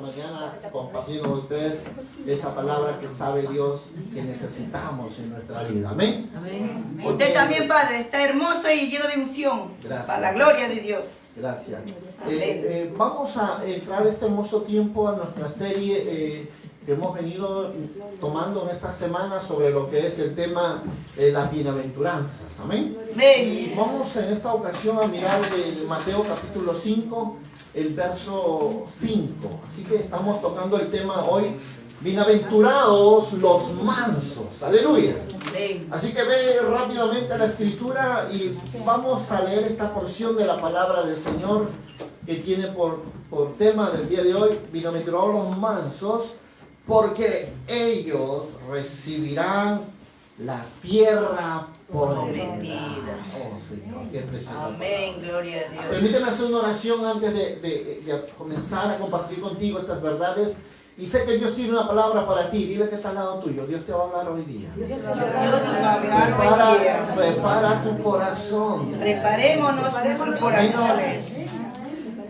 mañana compartir con ustedes esa palabra que sabe Dios que necesitamos en nuestra vida. Amén. Amén. Usted también, Padre, está hermoso y lleno de unción. Gracias. Para la gloria de Dios. Gracias. Vamos a entrar este hermoso tiempo a nuestra serie que hemos venido tomando en esta semana sobre lo que es el tema de las bienaventuranzas. Amén. Y vamos en esta ocasión a mirar de Mateo capítulo 5, el verso 5. Así que estamos tocando el tema hoy, bienaventurados los mansos. Aleluya. Así que ve rápidamente a la escritura y vamos a leer esta porción de la palabra del Señor que tiene por tema del día de hoy, bienaventurados los mansos, porque ellos recibirán la tierra prometida. Oh Señor, qué precioso. Amén, gloria a Dios. Permíteme hacer una oración antes de comenzar a compartir contigo estas verdades. Y sé que Dios tiene una palabra para ti. Dile que está al lado tuyo. Dios te va a hablar hoy día. Prepara tu corazón. Preparémonos nuestros corazones.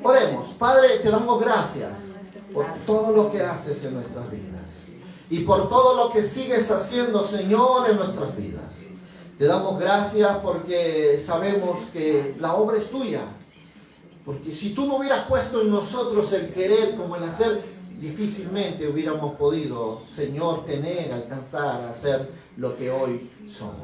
Oremos. Padre, te damos gracias por todo lo que haces en nuestras vidas. Y por todo lo que sigues haciendo, Señor, en nuestras vidas. Te damos gracias porque sabemos que la obra es tuya. Porque si tú no hubieras puesto en nosotros el querer como el hacer, difícilmente hubiéramos podido, Señor, tener, alcanzar, hacer lo que hoy somos.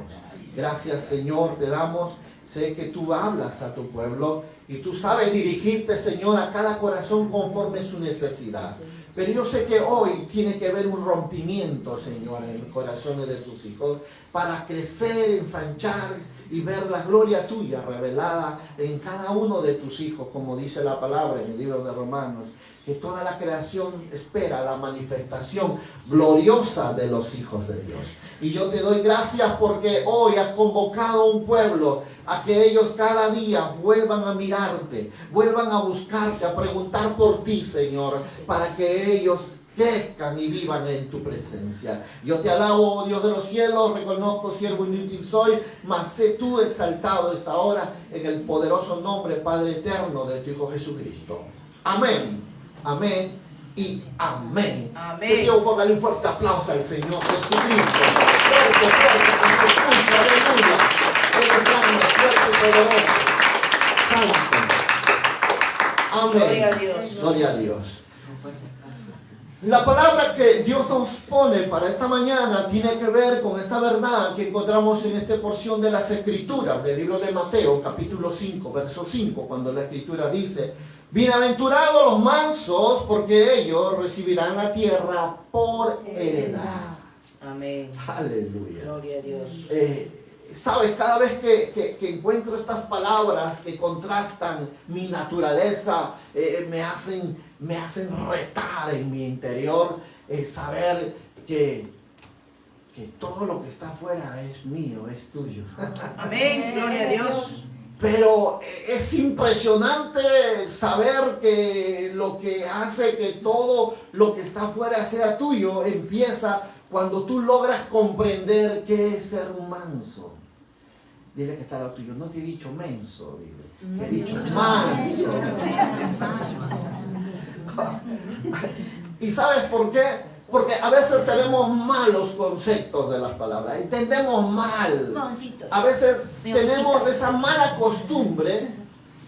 Gracias, Señor, te damos. Sé que tú hablas a tu pueblo y tú sabes dirigirte, Señor, a cada corazón conforme su necesidad. Pero yo sé que hoy tiene que haber un rompimiento, Señor, en los corazones de tus hijos para crecer, ensanchar y ver la gloria tuya revelada en cada uno de tus hijos, como dice la palabra en el libro de Romanos, que toda la creación espera la manifestación gloriosa de los hijos de Dios. Y yo te doy gracias porque hoy has convocado a un pueblo a que ellos cada día vuelvan a mirarte, vuelvan a buscarte, a preguntar por ti, Señor, para que ellos crezcan y vivan en tu presencia. Yo te alabo, oh Dios de los cielos, reconozco, siervo inútil soy, mas sé tú exaltado esta hora en el poderoso nombre, Padre eterno, de tu Hijo Jesucristo. Amén, amén y amén. Amén. Te quiero darle un fuerte aplauso al Señor Jesucristo. Fuerte, fuerte, que se escucha, aleluya. Él es grande, fuerte y poderoso. Santo. Amén. Gloria a Dios. Gloria a Dios. La palabra que Dios nos pone para esta mañana tiene que ver con esta verdad que encontramos en esta porción de las Escrituras, del libro de Mateo, capítulo 5, verso 5, cuando la Escritura dice: bienaventurados los mansos, porque ellos recibirán la tierra por heredad. Amén. Aleluya. Gloria a Dios. Sabes, cada vez que encuentro estas palabras que contrastan mi naturaleza, me hacen retar en mi interior, saber que todo lo que está afuera es mío, es tuyo. Amén, gloria a Dios. Pero es impresionante saber que lo que hace que todo lo que está afuera sea tuyo empieza cuando tú logras comprender qué es ser un manso. Dile que está lo tuyo. No te he dicho menso, dile. Te he dicho manso. ¿Y sabes por qué? Porque a veces tenemos malos conceptos de las palabras. Entendemos mal. A veces tenemos esa mala costumbre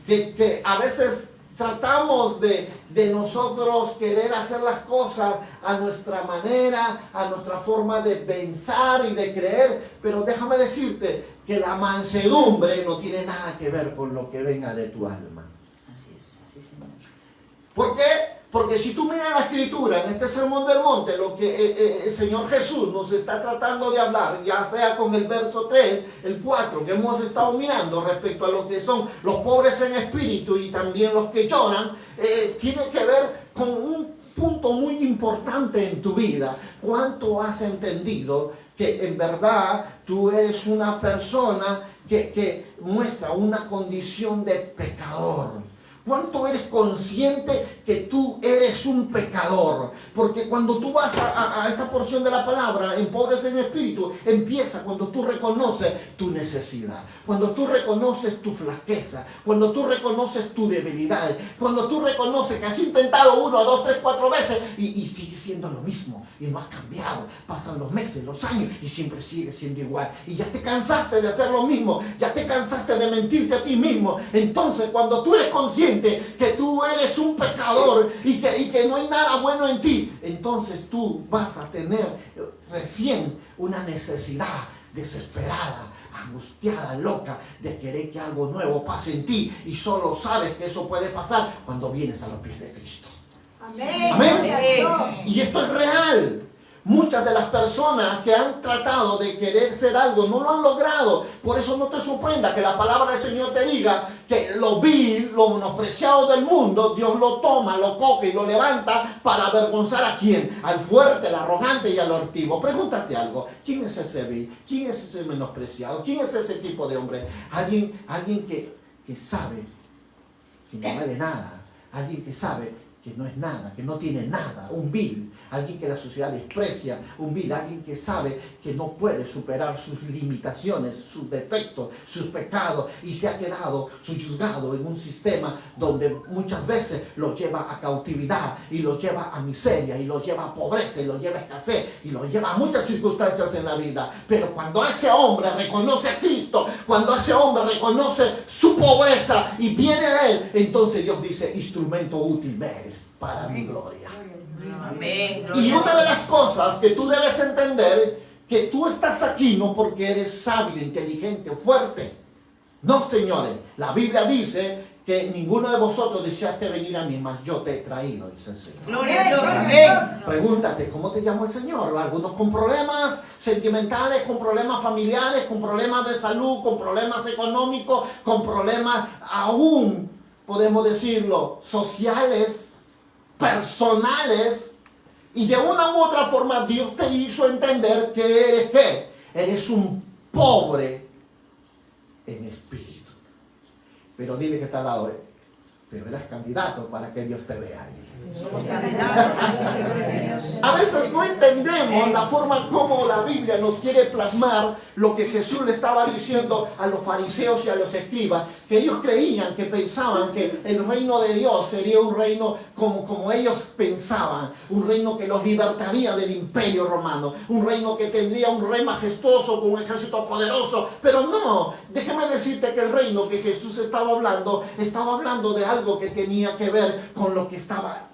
que a veces tratamos de nosotros querer hacer las cosas a nuestra manera, a nuestra forma de pensar y de creer. Pero déjame decirte que la mansedumbre no tiene nada que ver con lo que venga de tu alma. Así es, sí, Señor. ¿Por qué? Porque si tú miras la Escritura, en este Sermón del Monte, lo que el Señor Jesús nos está tratando de hablar, ya sea con el verso 3, el 4, que hemos estado mirando respecto a lo que son los pobres en espíritu y también los que lloran, tiene que ver con un punto muy importante en tu vida. ¿Cuánto has entendido que en verdad tú eres una persona que muestra una condición de pecador? ¿Cuánto eres consciente que tú eres un pecador? Porque cuando tú vas a esta porción de la palabra, en pobres en espíritu, empieza cuando tú reconoces tu necesidad, cuando tú reconoces tu flaqueza, cuando tú reconoces tu debilidad, cuando tú reconoces que has intentado 1, 2, 3, 4 veces y sigue siendo lo mismo y no has cambiado. Pasan los meses, los años y siempre sigue siendo igual. Y ya te cansaste de hacer lo mismo, ya te cansaste de mentirte a ti mismo. Entonces, cuando tú eres consciente que tú eres un pecador y que no hay nada bueno en ti, entonces tú vas a tener recién una necesidad desesperada, angustiada, loca, de querer que algo nuevo pase en ti, y solo sabes que eso puede pasar cuando vienes a los pies de Cristo. Amén. Amén. Y esto es real. Muchas de las personas que han tratado de querer ser algo no lo han logrado. Por eso no te sorprenda que la palabra del Señor te diga que lo vil, lo menospreciado del mundo, Dios lo toma, lo coge y lo levanta para avergonzar ¿a quién? Al fuerte, al arrogante y al altivo. Pregúntate algo. ¿Quién es ese vil? ¿Quién es ese menospreciado? ¿Quién es ese tipo de hombre? Alguien que sabe que no vale nada. Alguien que sabe que no es nada, que no tiene nada, un vil, alguien que la sociedad desprecia, un vil, alguien que sabe que no puede superar sus limitaciones, sus defectos, sus pecados, y se ha quedado subyugado en un sistema donde muchas veces lo lleva a cautividad, y lo lleva a miseria, y lo lleva a pobreza, y lo lleva a escasez, y lo lleva a muchas circunstancias en la vida. Pero cuando ese hombre reconoce a Cristo, cuando ese hombre reconoce su pobreza y viene a Él, entonces Dios dice: instrumento útil me eres para mi gloria. Amén. Y una de las cosas que tú debes entender, que tú estás aquí no porque eres sabio, inteligente o fuerte. No, señores. La Biblia dice que ninguno de vosotros deseaste venir a mí, mas yo te he traído, dice el Señor. Gloria a Dios. Amén. Pregúntate, ¿cómo te llamó el Señor? Algunos con problemas sentimentales, con problemas familiares, con problemas de salud, con problemas económicos, con problemas aún, podemos decirlo, sociales, personales, y de una u otra forma Dios te hizo entender que eres ¿qué? Eres un pobre en espíritu. Pero dile que está al lado, pero eres candidato para que Dios te vea. A veces no entendemos la forma como la Biblia nos quiere plasmar lo que Jesús le estaba diciendo a los fariseos y a los escribas, que ellos creían, que pensaban que el reino de Dios sería un reino como ellos pensaban, un reino que los libertaría del imperio romano, un reino que tendría un rey majestuoso con un ejército poderoso. Pero no, déjame decirte que el reino que Jesús estaba hablando de algo que tenía que ver con lo que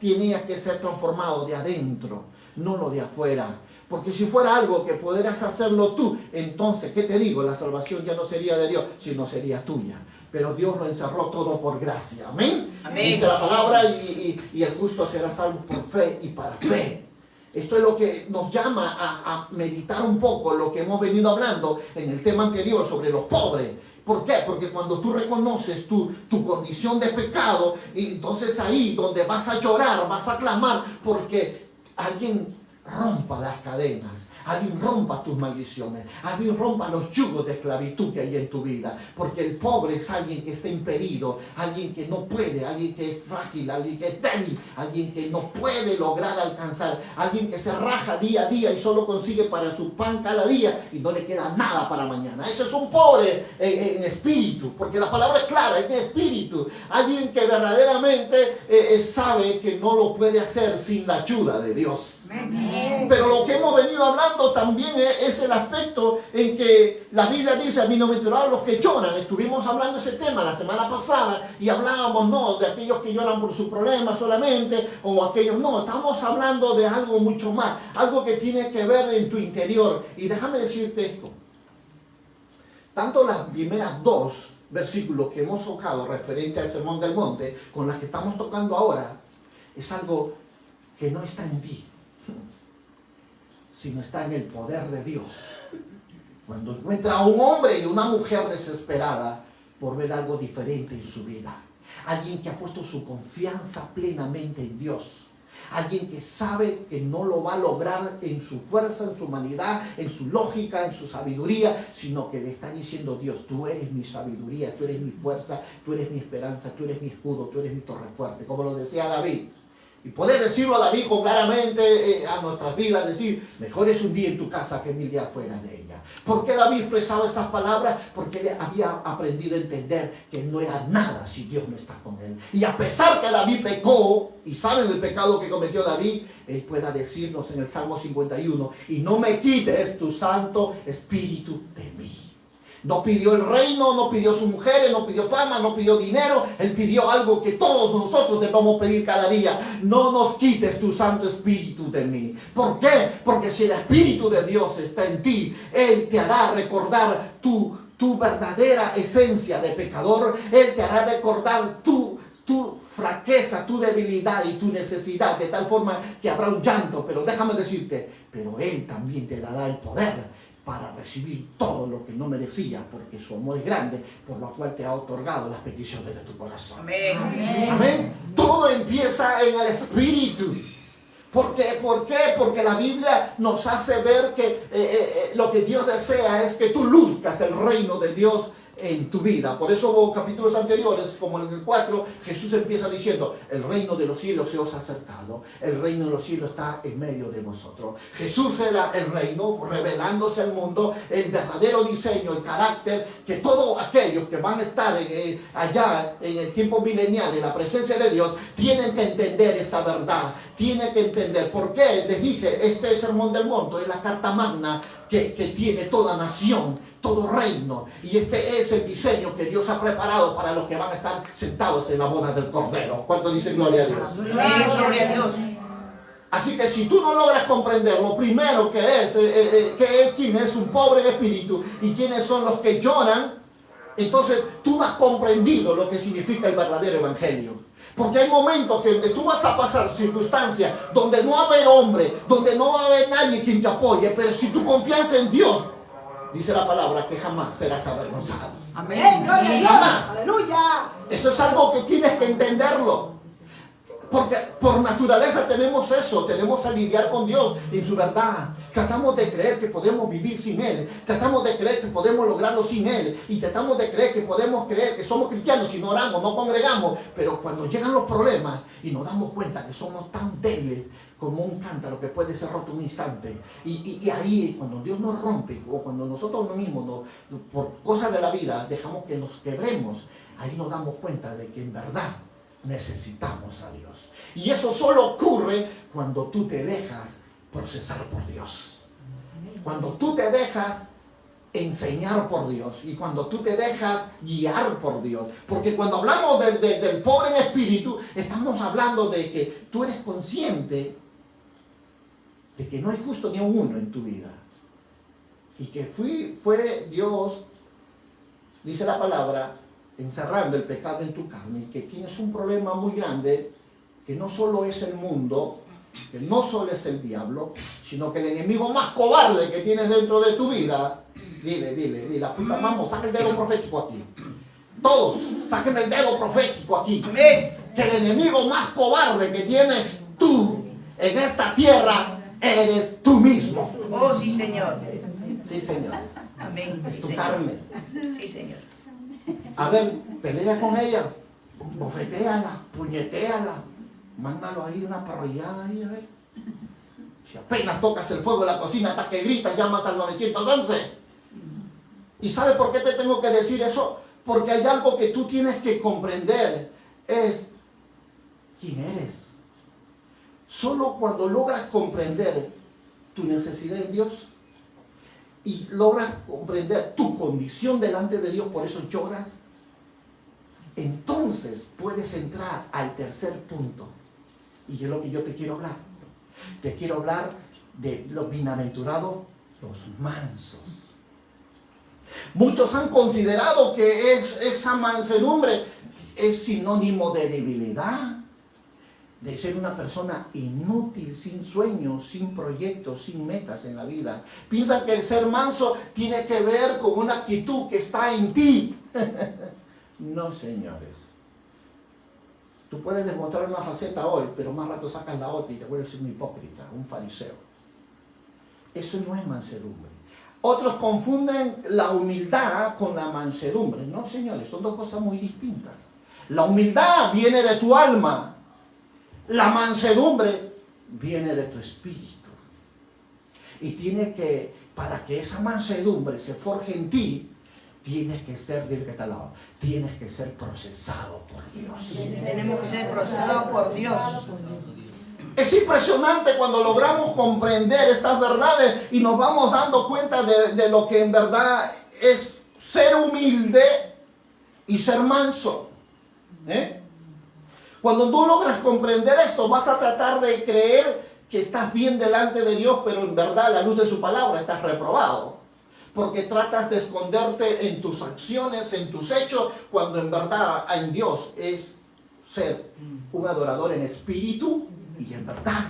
tenía que ser transformado de adentro, no lo de afuera. Porque si fuera algo que pudieras hacerlo tú, entonces, ¿qué te digo? La salvación ya no sería de Dios, sino sería tuya. Pero Dios lo encerró todo por gracia. Amén. Amén. Dice la palabra, y el justo será salvo por fe y para fe. Esto es lo que nos llama a meditar un poco lo que hemos venido hablando en el tema anterior sobre los pobres. ¿Por qué? Porque cuando tú reconoces tu condición de pecado, y entonces ahí donde vas a llorar, vas a clamar, porque alguien rompa las cadenas, alguien rompa tus maldiciones, alguien rompa los yugos de esclavitud que hay en tu vida. Porque el pobre es alguien que está impedido, alguien que no puede, alguien que es frágil, alguien que es débil, alguien que no puede lograr alcanzar, alguien que se raja día a día y solo consigue para su pan cada día y no le queda nada para mañana. Ese es un pobre en espíritu, porque la palabra es clara, es de espíritu. Alguien que verdaderamente sabe que no lo puede hacer sin la ayuda de Dios. Pero lo que hemos venido hablando también es el aspecto en que la Biblia dice: a mí no me enteraron los que lloran. Estuvimos hablando de ese tema la semana pasada y hablábamos no de aquellos que lloran por su problema solamente, o aquellos no, estamos hablando de algo mucho más, algo que tiene que ver en tu interior. Y déjame decirte esto, tanto las primeras 2 versículos que hemos tocado referente al Sermón del Monte, con las que estamos tocando ahora, es algo que no está en ti, sino está en el poder de Dios. Cuando encuentra a un hombre y una mujer desesperada por ver algo diferente en su vida, alguien que ha puesto su confianza plenamente en Dios, Alguien que sabe que no lo va a lograr en su fuerza, en su humanidad, en su lógica, en su sabiduría, sino que le está diciendo: Dios, tú eres mi sabiduría, tú eres mi fuerza, tú eres mi esperanza, tú eres mi escudo, tú eres mi torre fuerte, como lo decía David. Y poder decirlo a David claramente a nuestras vidas, decir: mejor es un día en tu casa que 1000 días fuera de ella. ¿Por qué David expresaba esas palabras? Porque él había aprendido a entender que no era nada si Dios no está con él. Y a pesar que David pecó, y saben el pecado que cometió David, él pueda decirnos en el Salmo 51: y no me quites tu Santo Espíritu de mí. No pidió el reino, no pidió sus mujeres, no pidió fama, no pidió dinero. Él pidió algo que todos nosotros debemos pedir cada día: no nos quites tu Santo Espíritu de mí. ¿Por qué? Porque si el Espíritu de Dios está en ti, Él te hará recordar tu verdadera esencia de pecador. Él te hará recordar tu fraqueza, tu debilidad y tu necesidad, de tal forma que habrá un llanto. Pero déjame decirte, pero Él también te dará el poder para recibir todo lo que no merecía, porque su amor es grande, por lo cual te ha otorgado las peticiones de tu corazón. Amén. Amén. Todo empieza en el Espíritu. ¿Por qué? Porque la Biblia nos hace ver que lo que Dios desea es que tú luzcas el reino de Dios en tu vida. Por eso capítulos anteriores, como en el 4, Jesús empieza diciendo: el reino de los cielos se os ha acercado, el reino de los cielos está en medio de vosotros. Jesús era el reino, revelándose al mundo el verdadero diseño, el carácter, que todos aquellos que van a estar allá en el tiempo milenial, en la presencia de Dios, tienen que entender esta verdad. Tienen que entender. ¿Por qué? Les dije, este sermón del monte es la carta magna que tiene toda nación, todo reino, y este es el diseño que Dios ha preparado para los que van a estar sentados en la boda del Cordero. ¿Cuánto dicen gloria a Dios? Gloria a Dios. Así que si tú no logras comprender lo primero que es quién es un pobre en espíritu y quiénes son los que lloran, entonces tú no has comprendido lo que significa el verdadero evangelio. Porque hay momentos que tú vas a pasar circunstancias donde no va a haber hombre, donde no va a haber nadie quien te apoye, pero si tu confianza en Dios, dice la palabra que jamás serás avergonzado. Amén. Gloria a Dios. Jamás. Aleluya. Eso es algo que tienes que entenderlo. Porque por naturaleza tenemos eso, tenemos a lidiar con Dios en su verdad. Tratamos de creer que podemos vivir sin Él. Tratamos de creer que podemos lograrlo sin Él. Y tratamos de creer que podemos creer que somos cristianos si no oramos, no congregamos. Pero cuando llegan los problemas y nos damos cuenta que somos tan débiles como un cántaro que puede ser roto un instante. Y ahí cuando Dios nos rompe, o cuando nosotros mismos, por cosas de la vida, dejamos que nos quebremos, ahí nos damos cuenta de que en verdad necesitamos a Dios. Y eso solo ocurre cuando tú te dejas procesar por Dios. Cuando tú te dejas enseñar por Dios y cuando tú te dejas guiar por Dios. Porque cuando hablamos del pobre en espíritu, estamos hablando de que tú eres consciente de que no hay justo ni uno en tu vida. Y que fue Dios, dice la palabra, encerrando el pecado en tu carne, que tienes un problema muy grande, que no solo es el mundo, que no solo es el diablo, sino que el enemigo más cobarde que tienes dentro de tu vida. Dile, la puta, vamos, saca el dedo profético aquí. Todos, saquen el dedo profético aquí. Amén. Que el enemigo más cobarde que tienes tú en esta tierra eres tú mismo. Oh, sí, Señor. Sí, señores. Amén. Es Sí, tu Señor. carne. Sí, Señor. A ver, pelea con ella, bofetéala, puñetéala, mándalo ahí una parrillada ahí, a ver. Si apenas tocas el fuego de la cocina hasta que gritas, llamas al 911. ¿Y sabe por qué te tengo que decir eso? Porque hay algo que tú tienes que comprender, es quién eres. Solo cuando logras comprender tu necesidad en Dios y logras comprender tu condición delante de Dios, por eso lloras, entonces puedes entrar al tercer punto. Y es lo que yo te quiero hablar. Te quiero hablar de los bienaventurados, los mansos. Muchos han considerado que esa mansedumbre es sinónimo de debilidad, de ser una persona inútil, sin sueños, sin proyectos, sin metas en la vida. Piensan que el ser manso tiene que ver con una actitud que está en ti. No, señores. Tú puedes demostrar una faceta hoy, pero más rato sacas la otra y te vuelves un hipócrita, un fariseo. Eso no es mansedumbre. Otros confunden la humildad con la mansedumbre. No, señores, son dos cosas muy distintas. La humildad viene de tu alma. La mansedumbre viene de tu espíritu. Y tiene que, para que esa mansedumbre se forje en ti, tienes que ser, dile que está al lado, tienes que ser procesado por Dios. Tenemos que ser procesados por Dios. Es impresionante cuando logramos comprender estas verdades y nos vamos dando cuenta de lo que en verdad es ser humilde y ser manso. Cuando tú logras comprender esto, vas a tratar de creer que estás bien delante de Dios, pero en verdad a la luz de su palabra estás reprobado. Porque tratas de esconderte en tus acciones, en tus hechos, cuando en verdad en Dios es ser un adorador en espíritu y en verdad.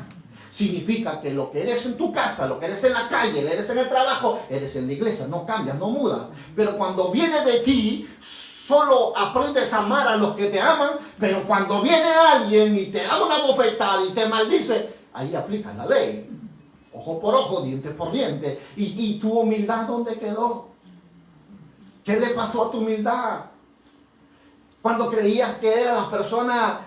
Significa que lo que eres en tu casa, lo que eres en la calle, eres en el trabajo, eres en la iglesia, no cambias, no mudas. Pero cuando viene de ti, solo aprendes a amar a los que te aman, pero cuando viene alguien y te da una bofetada y te maldice, ahí aplicas la ley. Ojo por ojo, diente por diente. ¿Y tu humildad dónde quedó? ¿Qué le pasó a tu humildad? Cuando creías que eras la persona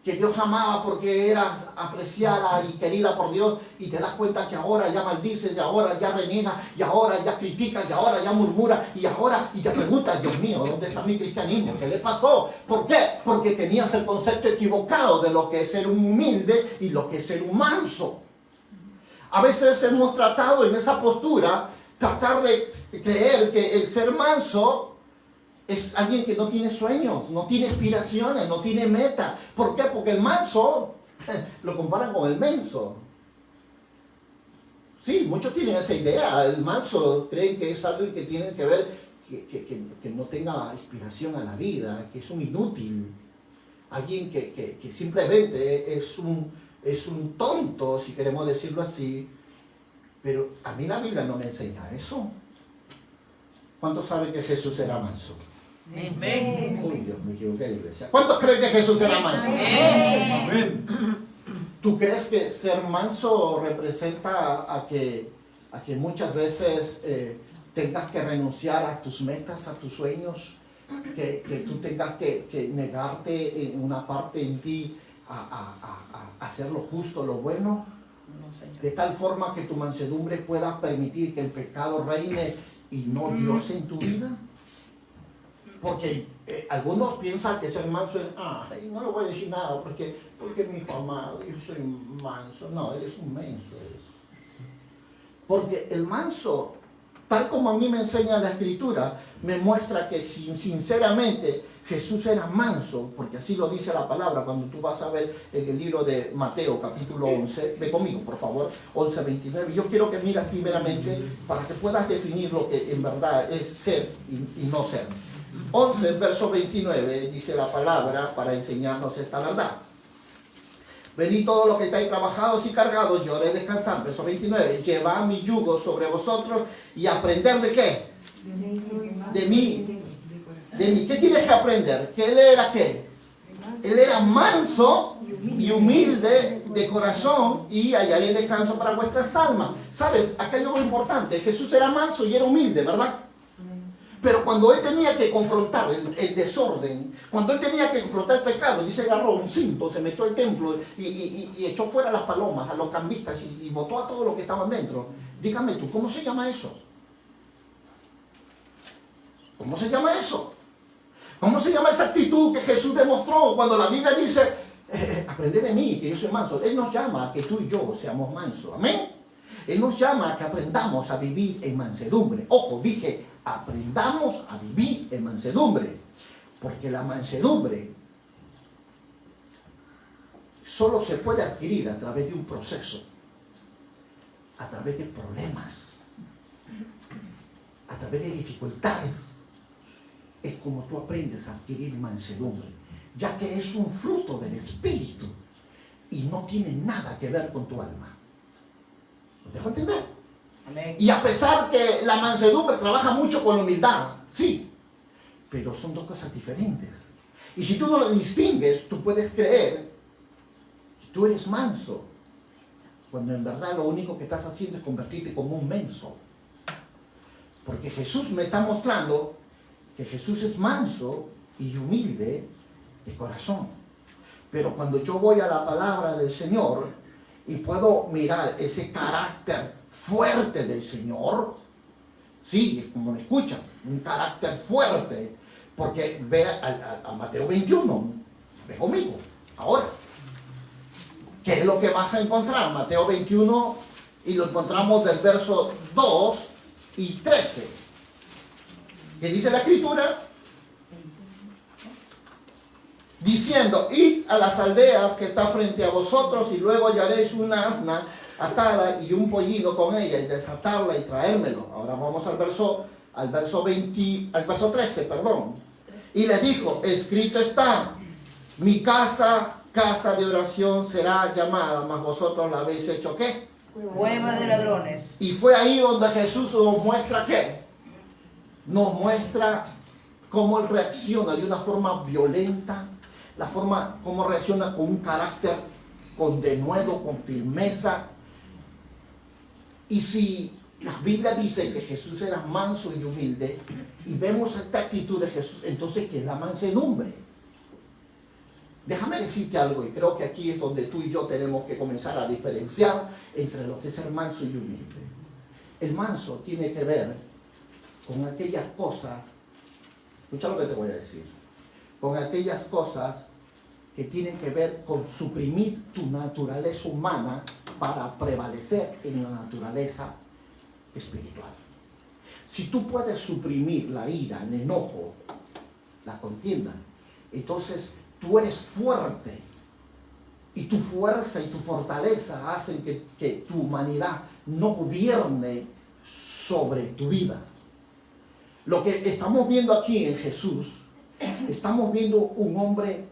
que Dios amaba porque eras apreciada y querida por Dios, y te das cuenta que ahora ya maldices, y ahora ya reniegas, y ahora ya criticas, y ahora ya murmuras, y te preguntas, Dios mío, ¿dónde está mi cristianismo? ¿Qué le pasó? ¿Por qué? Porque tenías el concepto equivocado de lo que es ser un humilde y lo que es ser un manso. A veces hemos tratado en esa postura, tratar de creer que el ser manso es alguien que no tiene sueños, no tiene aspiraciones, no tiene meta. ¿Por qué? Porque el manso lo comparan con el menso. Sí, muchos tienen esa idea. El manso creen que es algo que tiene que ver, que no tenga aspiración a la vida, que es un inútil. Alguien que simplemente es un tonto, si queremos decirlo así. Pero a mí la Biblia no me enseña eso. ¿Cuántos saben que Jesús era manso? Amén. Uy, Dios, me equivoqué de iglesia. ¿Cuántos creen que Jesús era manso? Amén. ¿Tú crees que ser manso representa a que muchas veces tengas que renunciar a tus metas, a tus sueños? Que tú tengas que negarte en una parte en ti a hacer lo justo, lo bueno, de tal forma que tu mansedumbre pueda permitir que el pecado reine y no Dios en tu vida. Porque algunos piensan que ser manso es, no le voy a decir nada porque mi hijo amado, yo soy manso. No, eres un menso. Porque el manso, tal como a mí me enseña la Escritura, me muestra que sinceramente Jesús era manso, porque así lo dice la palabra. Cuando tú vas a ver en el libro de Mateo, capítulo 11, ve conmigo, por favor, 11:29. Yo quiero que miras primeramente para que puedas definir lo que en verdad es ser y no ser. 11, verso 29, dice la palabra para enseñarnos esta verdad. Venid todos los que estáis trabajados y cargados, yo haré descansar. Verso 29, llevad mi yugo sobre vosotros y aprender ¿de qué? De mí. De mí. ¿Qué tienes que aprender? ¿Que él era qué? Él era manso y humilde de corazón, y hallaré descanso para vuestras almas. ¿Sabes? Acá hay algo importante. Jesús era manso y era humilde, ¿verdad? Pero cuando él tenía que confrontar el desorden, cuando él tenía que confrontar el pecado, dice, agarró un cinto, se metió al templo y echó fuera a las palomas, a los cambistas, y botó a todos los que estaban dentro. Dígame tú, ¿cómo se llama eso? ¿Cómo se llama eso? ¿Cómo se llama esa actitud que Jesús demostró cuando la Biblia dice, aprended de mí, que yo soy manso? Él nos llama a que tú y yo seamos mansos. ¿Amén? Él nos llama a que aprendamos a vivir en mansedumbre. Ojo, dije, aprendamos a vivir en mansedumbre. Porque la mansedumbre solo se puede adquirir a través de un proceso, a través de problemas, a través de dificultades. Es como tú aprendes a adquirir mansedumbre, ya que es un fruto del Espíritu y no tiene nada que ver con tu alma. ¿Lo dejo entender? Amén. Y a pesar que la mansedumbre trabaja mucho con la humildad, sí, pero son dos cosas diferentes. Y si tú no lo distingues, tú puedes creer que tú eres manso, cuando en verdad lo único que estás haciendo es convertirte como un menso. Porque Jesús me está mostrando que Jesús es manso y humilde de corazón. Pero cuando yo voy a la palabra del Señor y puedo mirar ese carácter fuerte del Señor, sí, como me escuchas, un carácter fuerte, porque ve a Mateo 21, ve conmigo, ahora. ¿Qué es lo que vas a encontrar? Mateo 21, y lo encontramos del verso 2 y 13. ¿Qué dice la Escritura? Diciendo, id a las aldeas que está frente a vosotros y luego hallaréis una asna atada y un pollino con ella y desatarla y traérmelo. Ahora vamos al verso 13, perdón. Y le dijo, escrito está, mi casa, casa de oración será llamada, mas vosotros la habéis hecho ¿qué? Cueva de ladrones. Y fue ahí donde Jesús nos muestra ¿qué? Nos muestra cómo Él reacciona de una forma violenta, la forma como reacciona con un carácter, con denuedo, con firmeza. Y si la Biblia dice que Jesús era manso y humilde, y vemos esta actitud de Jesús, entonces ¿qué es la mansedumbre? Déjame decirte algo, y creo que aquí es donde tú y yo tenemos que comenzar a diferenciar entre lo que es ser manso y humilde. El manso tiene que ver con aquellas cosas, escucha lo que te voy a decir, con aquellas cosas que tienen que ver con suprimir tu naturaleza humana para prevalecer en la naturaleza espiritual. Si tú puedes suprimir la ira, el enojo, la contienda, entonces tú eres fuerte y tu fuerza y tu fortaleza hacen que tu humanidad no gobierne sobre tu vida. Lo que estamos viendo aquí en Jesús, estamos viendo un hombre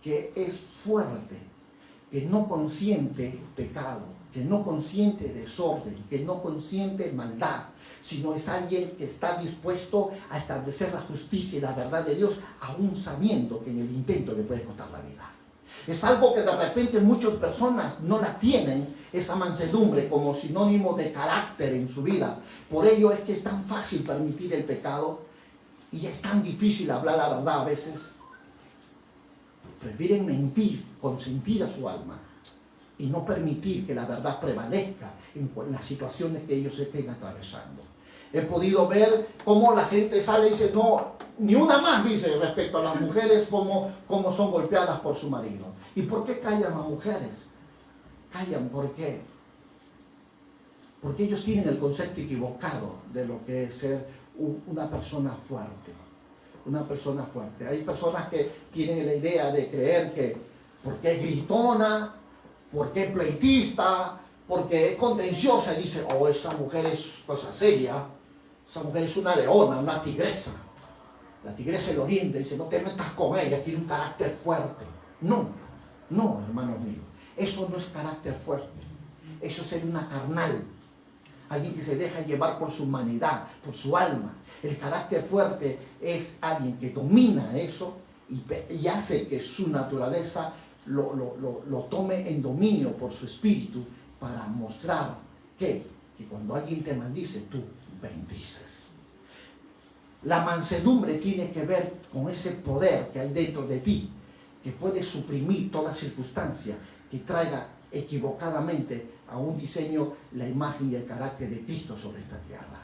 que es fuerte, que no consiente pecado, que no consiente desorden, que no consiente maldad, sino es alguien que está dispuesto a establecer la justicia y la verdad de Dios, aún sabiendo que en el intento le puede costar la vida. Es algo que de repente muchas personas no la tienen, esa mansedumbre como sinónimo de carácter en su vida. Por ello es que es tan fácil permitir el pecado y es tan difícil hablar la verdad a veces. Prefieren mentir, consentir a su alma y no permitir que la verdad prevalezca en las situaciones que ellos estén atravesando. He podido ver cómo la gente sale y dice, no, ni una más dice respecto a las mujeres cómo son golpeadas por su marido. ¿Y por qué callan las mujeres? Callan, ¿por qué? Porque ellos tienen el concepto equivocado de lo que es ser una persona fuerte. Una persona fuerte. Hay personas que tienen la idea de creer que porque es gritona, porque es pleitista, porque es contenciosa, y dice, oh, esa mujer es cosa seria, esa mujer es una leona, una tigresa. La tigresa del oriente dice, no te metas con ella, tiene un carácter fuerte. No, no, hermanos míos, eso no es carácter fuerte, eso es ser una carnal, alguien que se deja llevar por su humanidad, por su alma. El carácter fuerte es alguien que domina eso y hace que su naturaleza lo tome en dominio por su espíritu para mostrar que cuando alguien te maldice, tú bendices. La mansedumbre tiene que ver con ese poder que hay dentro de ti, que puede suprimir toda circunstancia que traiga equivocadamente a un diseño la imagen y el carácter de Cristo sobre esta tierra.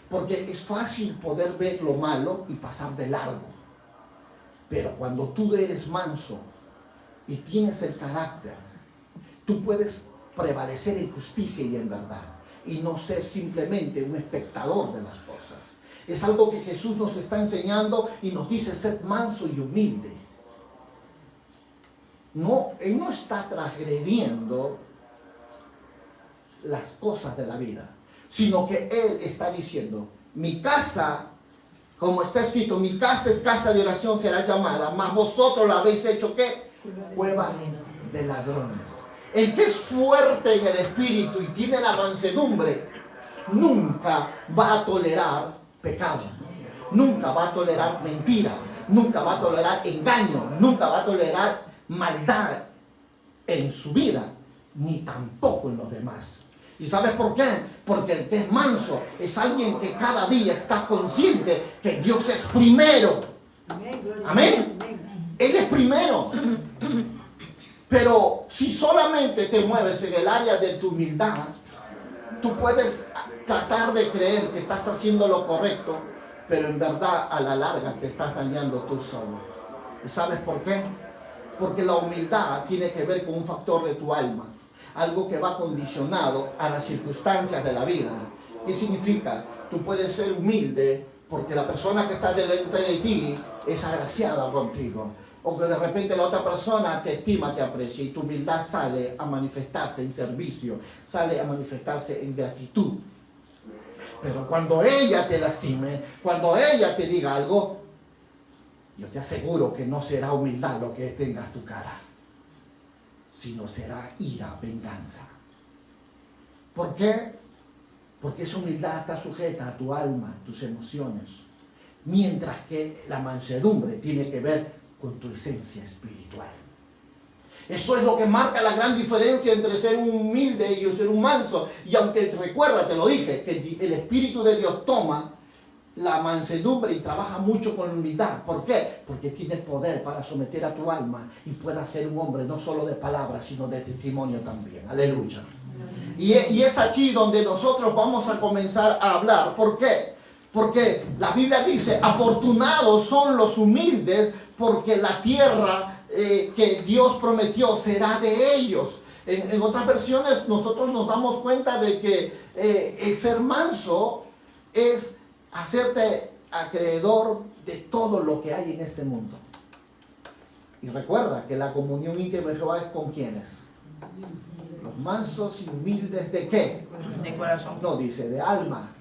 Porque es fácil poder ver lo malo y pasar de largo. Pero cuando tú eres manso y tienes el carácter, tú puedes prevalecer en justicia y en verdad y no ser simplemente un espectador de las cosas. Es algo que Jesús nos está enseñando y nos dice ser manso y humilde. No, Él no está transgrediendo las cosas de la vida, sino que Él está diciendo, mi casa, como está escrito, mi casa es casa de oración será llamada, mas vosotros la habéis hecho ¿qué? Cueva de ladrones. El que es fuerte en el espíritu y tiene la mansedumbre, nunca va a tolerar pecado, nunca va a tolerar mentira, nunca va a tolerar engaño, nunca va a tolerar maldad en su vida, ni tampoco en los demás. ¿Y sabes por qué? Porque el que es manso es alguien que cada día está consciente que Dios es primero. Amén. Él es primero. Pero si solamente te mueves en el área de tu humildad, tú puedes tratar de creer que estás haciendo lo correcto, pero en verdad a la larga te estás dañando tú solo. ¿Y sabes por qué? Porque la humildad tiene que ver con un factor de tu alma, algo que va condicionado a las circunstancias de la vida. ¿Qué significa? Tú puedes ser humilde porque la persona que está delante de ti es agraciada contigo, o que de repente la otra persona te estima, te aprecia, y tu humildad sale a manifestarse en servicio, sale a manifestarse en gratitud. Pero cuando ella te lastime, cuando ella te diga algo, yo te aseguro que no será humildad lo que tenga tu cara, sino será ira, venganza. ¿Por qué? Porque esa humildad está sujeta a tu alma, tus emociones, mientras que la mansedumbre tiene que ver con tu esencia espiritual. Eso es lo que marca la gran diferencia entre ser un humilde y ser un manso. Y aunque recuerda, te lo dije, que el Espíritu de Dios toma la mansedumbre y trabaja mucho con la humildad. ¿Por qué? Porque tiene poder para someter a tu alma y pueda ser un hombre no solo de palabras, sino de testimonio también. Aleluya. Y es aquí donde nosotros vamos a comenzar a hablar. ¿Por qué? Porque la Biblia dice, afortunados son los humildes, porque la tierra que Dios prometió será de ellos. En otras versiones nosotros nos damos cuenta de que el ser manso es hacerte acreedor de todo lo que hay en este mundo. Y recuerda que la comunión íntima de Jehová es con quienes. Los mansos y humildes, ¿de qué? De corazón. No, dice de alma.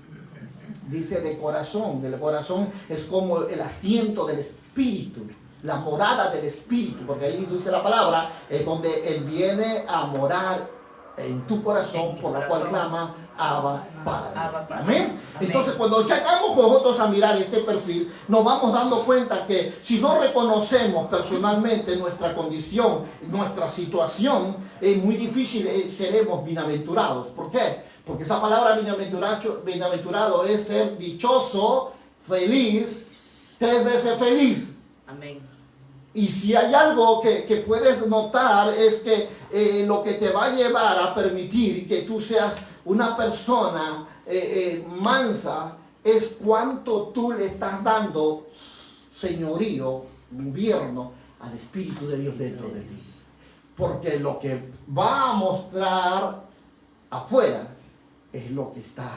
Dice de corazón. El corazón es como el asiento del Espíritu, la morada del Espíritu, porque ahí dice la palabra, es donde Él viene a morar en tu corazón, por la cual clama Abba Padre. Amén. Entonces, cuando llegamos nosotros a mirar este perfil, nos vamos dando cuenta que si no reconocemos personalmente nuestra condición, nuestra situación, es muy difícil, seremos bienaventurados. ¿Por qué? Porque esa palabra bienaventurado es ser dichoso, feliz, 3 veces feliz. Amén. Y si hay algo que puedes notar es que lo que te va a llevar a permitir que tú seas una persona mansa es cuánto tú le estás dando señorío, gobierno al Espíritu de Dios dentro de ti. Porque lo que va a mostrar afuera es lo que está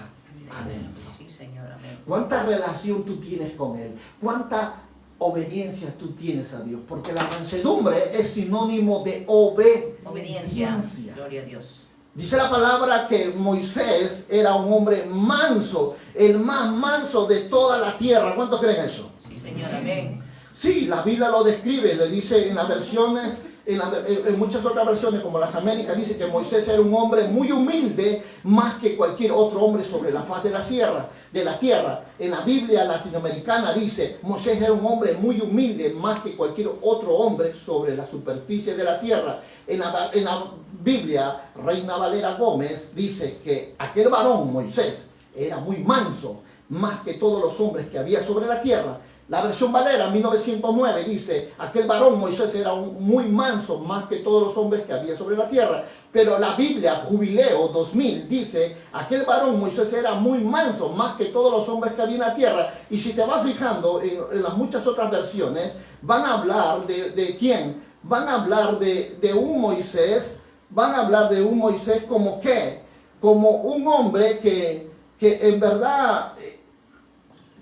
adentro. Sí, Señor, amén. ¿Cuánta relación tú tienes con Él? ¿Cuánta obediencia tú tienes a Dios? Porque la mansedumbre es sinónimo de obediencia. Gloria a Dios. Dice la palabra que Moisés era un hombre manso, el más manso de toda la tierra. ¿Cuántos creen eso? Sí, Señor, amén. Sí, la Biblia lo describe, le dice en las versiones, en muchas otras versiones como las Américas, dice que Moisés era un hombre muy humilde, más que cualquier otro hombre sobre la faz de la tierra. En la Biblia latinoamericana dice, Moisés era un hombre muy humilde, más que cualquier otro hombre sobre la superficie de la tierra. En la Biblia, Reina Valera Gómez dice que aquel varón, Moisés, era muy manso, más que todos los hombres que había sobre la tierra. La versión Valera 1909 dice, aquel varón Moisés era muy manso, más que todos los hombres que había sobre la tierra. Pero la Biblia Jubileo 2000 dice, aquel varón Moisés era muy manso, más que todos los hombres que había en la tierra. Y si te vas fijando en las muchas otras versiones, van a hablar de quién. Van a hablar de un Moisés, como qué, como un hombre que en verdad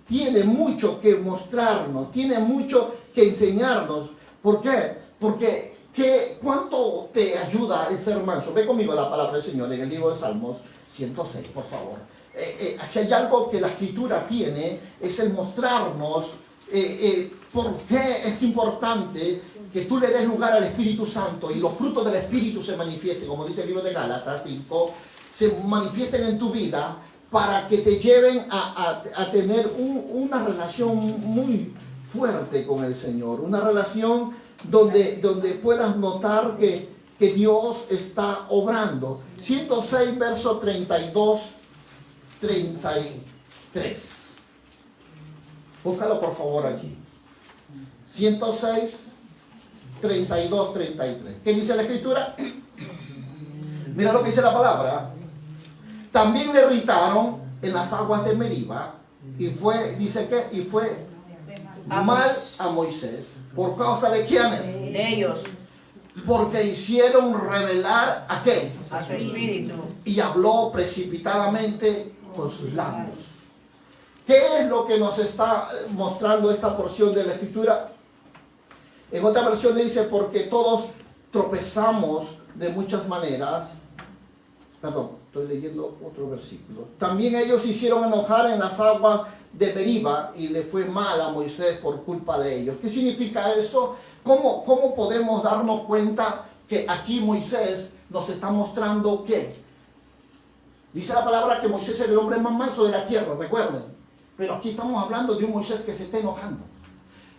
tiene mucho que mostrarnos, tiene mucho que enseñarnos. ¿Por qué? Porque ¿cuánto te ayuda el ser manso? Ve conmigo la palabra del Señor en el libro de Salmos 106, por favor. Si hay algo que la Escritura tiene, es el mostrarnos por qué es importante que tú le des lugar al Espíritu Santo y los frutos del Espíritu se manifiesten, como dice el libro de Gálatas 5, se manifiesten en tu vida, para que te lleven a tener una relación muy fuerte con el Señor. Una relación donde puedas notar que Dios está obrando. 106, verso 32, 33. Búscalo por favor allí. 106, 32, 33. ¿Qué dice la Escritura? Mira lo que dice la palabra. También le irritaron en las aguas de Meriba y fue, dice que, y fue mal a Moisés. ¿Por causa de quiénes? De ellos. Porque hicieron revelar a qué? A su espíritu. Y habló precipitadamente con sus labios. ¿Qué es lo que nos está mostrando esta porción de la Escritura? En otra versión dice, porque todos tropezamos de muchas maneras. Perdón, estoy leyendo otro versículo. También ellos hicieron enojar en las aguas de Meriba y le fue mal a Moisés por culpa de ellos. ¿Qué significa eso? ¿Cómo podemos darnos cuenta que aquí Moisés nos está mostrando qué? Dice la palabra que Moisés era el hombre más manso de la tierra, recuerden. Pero aquí estamos hablando de un Moisés que se está enojando.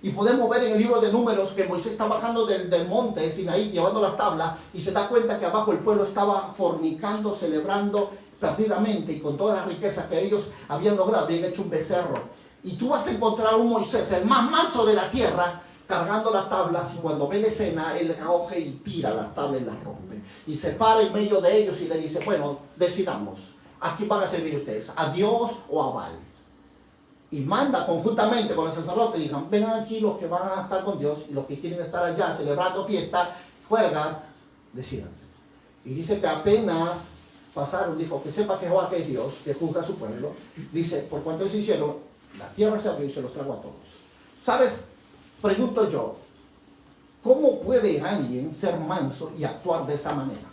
Y podemos ver en el libro de Números que Moisés está bajando del monte de Sinaí llevando las tablas y se da cuenta que abajo el pueblo estaba fornicando, celebrando perdidamente y con todas las riquezas que ellos habían logrado, habían hecho un becerro. Y tú vas a encontrar un Moisés, el más manso de la tierra, cargando las tablas, y cuando ve la escena, él coge y tira las tablas y las rompe. Y se para en medio de ellos y le dice, bueno, decidamos, ¿a quién van a servir ustedes? ¿A Dios o a Baal? Y manda conjuntamente con los sacerdotes y digan, vengan aquí los que van a estar con Dios y los que quieren estar allá celebrando fiesta, juergas, decídanse. Y dice que apenas pasaron, dijo, que sepa que Jehová que es Dios, que juzga a su pueblo, dice, por cuanto se hicieron, la tierra se abrió y se los tragó a todos. ¿Sabes? Pregunto yo, ¿cómo puede alguien ser manso y actuar de esa manera?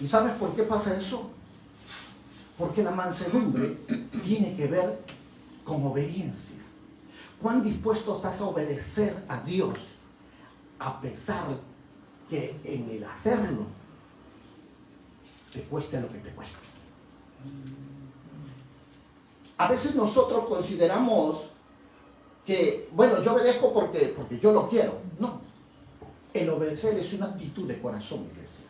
¿Y sabes por qué pasa eso? Porque la mansedumbre tiene que ver con obediencia. ¿Cuán dispuesto estás a obedecer a Dios a pesar que en el hacerlo te cueste lo que te cueste? A veces nosotros consideramos que, bueno, yo obedezco porque yo lo quiero. No, el obedecer es una actitud de corazón, iglesia.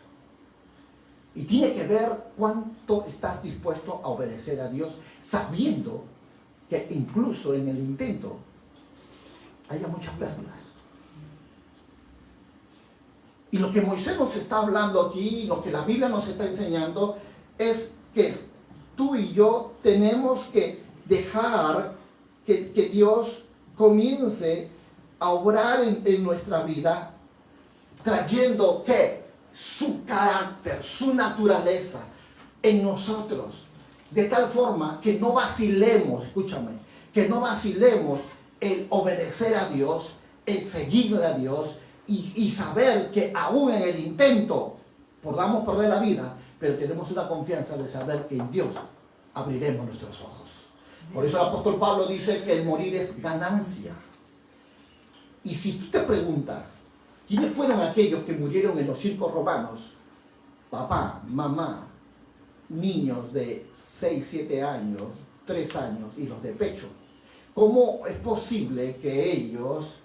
Y tiene que ver cuánto estás dispuesto a obedecer a Dios, sabiendo que incluso en el intento haya muchas pérdidas. Y lo que Moisés nos está hablando aquí, lo que la Biblia nos está enseñando, es que tú y yo tenemos que dejar que Dios comience a obrar en nuestra vida, trayendo ¿qué? Su carácter, su naturaleza en nosotros, de tal forma que no vacilemos, escúchame, que no vacilemos en obedecer a Dios, en seguirle a Dios y saber que aún en el intento podamos perder la vida, pero tenemos una confianza de saber que en Dios abriremos nuestros ojos. Por eso el apóstol Pablo dice que el morir es ganancia. Y si tú te preguntas, ¿quiénes fueron aquellos que murieron en los circos romanos? Papá, mamá, niños de 6, 7 años, 3 años y los de pecho. ¿Cómo es posible que ellos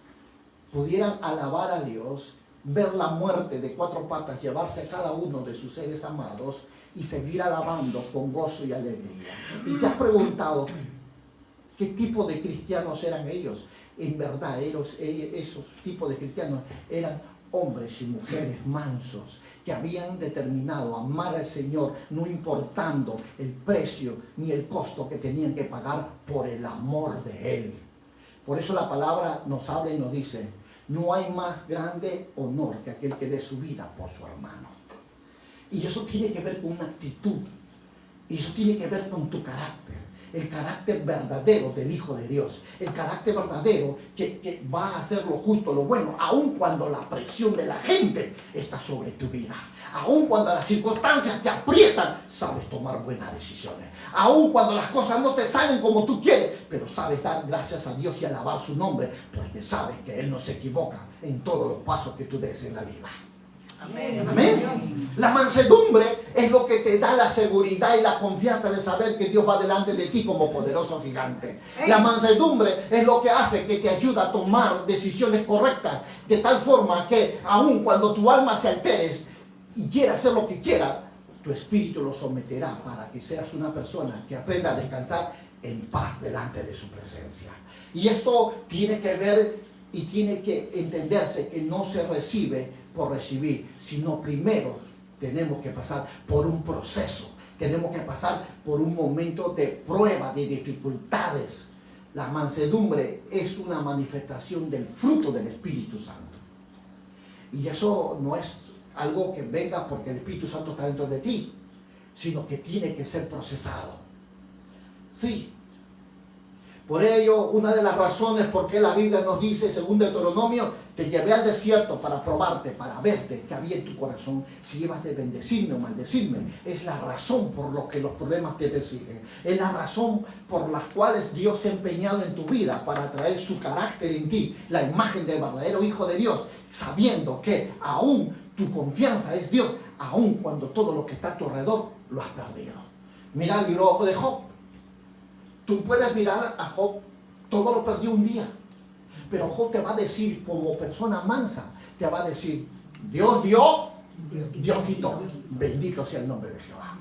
pudieran alabar a Dios, ver la muerte de 4 patas, llevarse a cada uno de sus seres amados y seguir alabando con gozo y alegría? Y te has preguntado, ¿qué tipo de cristianos eran ellos? En verdad, esos tipos de cristianos eran hombres y mujeres mansos que habían determinado amar al Señor, no importando el precio ni el costo que tenían que pagar por el amor de Él. Por eso la palabra nos habla y nos dice, no hay más grande honor que aquel que dé su vida por su hermano. Y eso tiene que ver con una actitud, y eso tiene que ver con tu carácter. El carácter verdadero del Hijo de Dios, el carácter verdadero que va a hacer lo justo, lo bueno, aun cuando la presión de la gente está sobre tu vida, aun cuando las circunstancias te aprietan, sabes tomar buenas decisiones, aun cuando las cosas no te salen como tú quieres, pero sabes dar gracias a Dios y alabar su nombre, porque sabes que Él no se equivoca en todos los pasos que tú des en la vida. Amén. Amén. La mansedumbre es lo que te da la seguridad y la confianza de saber que Dios va delante de ti como poderoso gigante. La mansedumbre es lo que hace que te ayuda a tomar decisiones correctas, de tal forma que aun cuando tu alma se altere y quiera hacer lo que quiera, tu espíritu lo someterá para que seas una persona que aprenda a descansar en paz delante de su presencia. Y esto tiene que ver y tiene que entenderse que no se recibe por recibir, sino primero tenemos que pasar por un proceso, tenemos que pasar por un momento de prueba, de dificultades. La mansedumbre es una manifestación del fruto del Espíritu Santo. Y eso no es algo que venga porque el Espíritu Santo está dentro de ti, sino que tiene que ser procesado. Sí. Por ello, una de las razones por qué la Biblia nos dice, según Deuteronomio, te llevé al desierto para probarte, para verte que había en tu corazón, si ibas de bendecirme o maldecirme. Es la razón por lo que los problemas te persiguen. Es la razón por las cuales Dios se ha empeñado en tu vida para traer su carácter en ti, la imagen del verdadero Hijo de Dios, sabiendo que aún tu confianza es Dios, aún cuando todo lo que está a tu alrededor lo has perdido. Mira el libro de Job. Tú puedes mirar a Job, todo lo perdió un día. Pero Job te va a decir, como persona mansa, te va a decir, Dios dio, Dios quitó. Bendito sea el nombre de Jehová.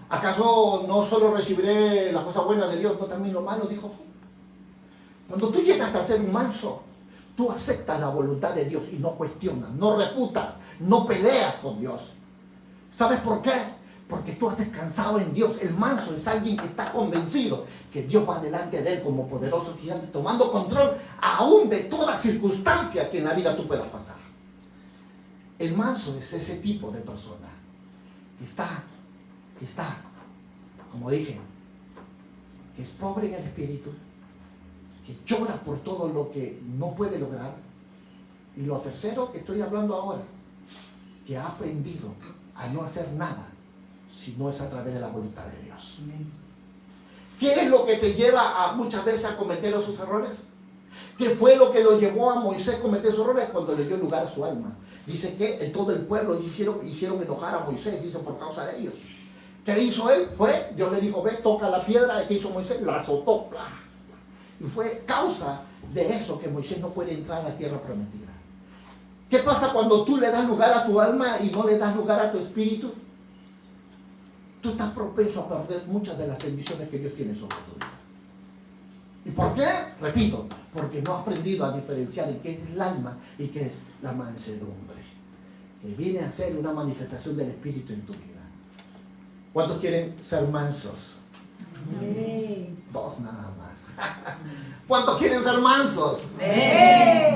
¿Acaso no solo recibiré las cosas buenas de Dios, no también lo malo? Dijo Job. Cuando tú llegas a ser un manso, tú aceptas la voluntad de Dios y no cuestionas, no refutas, no peleas con Dios. ¿Sabes por qué? Porque tú has descansado en Dios. El manso es alguien que está convencido que Dios va delante de él como poderoso gigante, tomando control aún de toda circunstancia que en la vida tú puedas pasar. El manso es ese tipo de persona que está, como dije, que es pobre en el espíritu, que llora por todo lo que no puede lograr. Y lo tercero que estoy hablando ahora, que ha aprendido a no hacer nada si no es a través de la voluntad de Dios. ¿Qué es lo que te lleva a muchas veces a cometer esos errores? ¿Qué fue lo que lo llevó a Moisés a cometer esos errores? Cuando le dio lugar a su alma. Dice que en todo el pueblo hicieron enojar a Moisés, dice, por causa de ellos. ¿Qué hizo él? Dios le dijo, ve, toca la piedra. ¿Qué hizo Moisés? La azotó. Y fue causa de eso que Moisés no puede entrar a la tierra prometida. ¿Qué pasa cuando tú le das lugar a tu alma y no le das lugar a tu espíritu? Tú estás propenso a perder muchas de las bendiciones que Dios tiene sobre tu vida. ¿Y por qué? Repito, porque no has aprendido a diferenciar en qué es el alma y qué es la mansedumbre, que viene a ser una manifestación del Espíritu en tu vida. ¿Cuántos quieren ser mansos? Dos nada más. ¿Cuántos quieren ser mansos?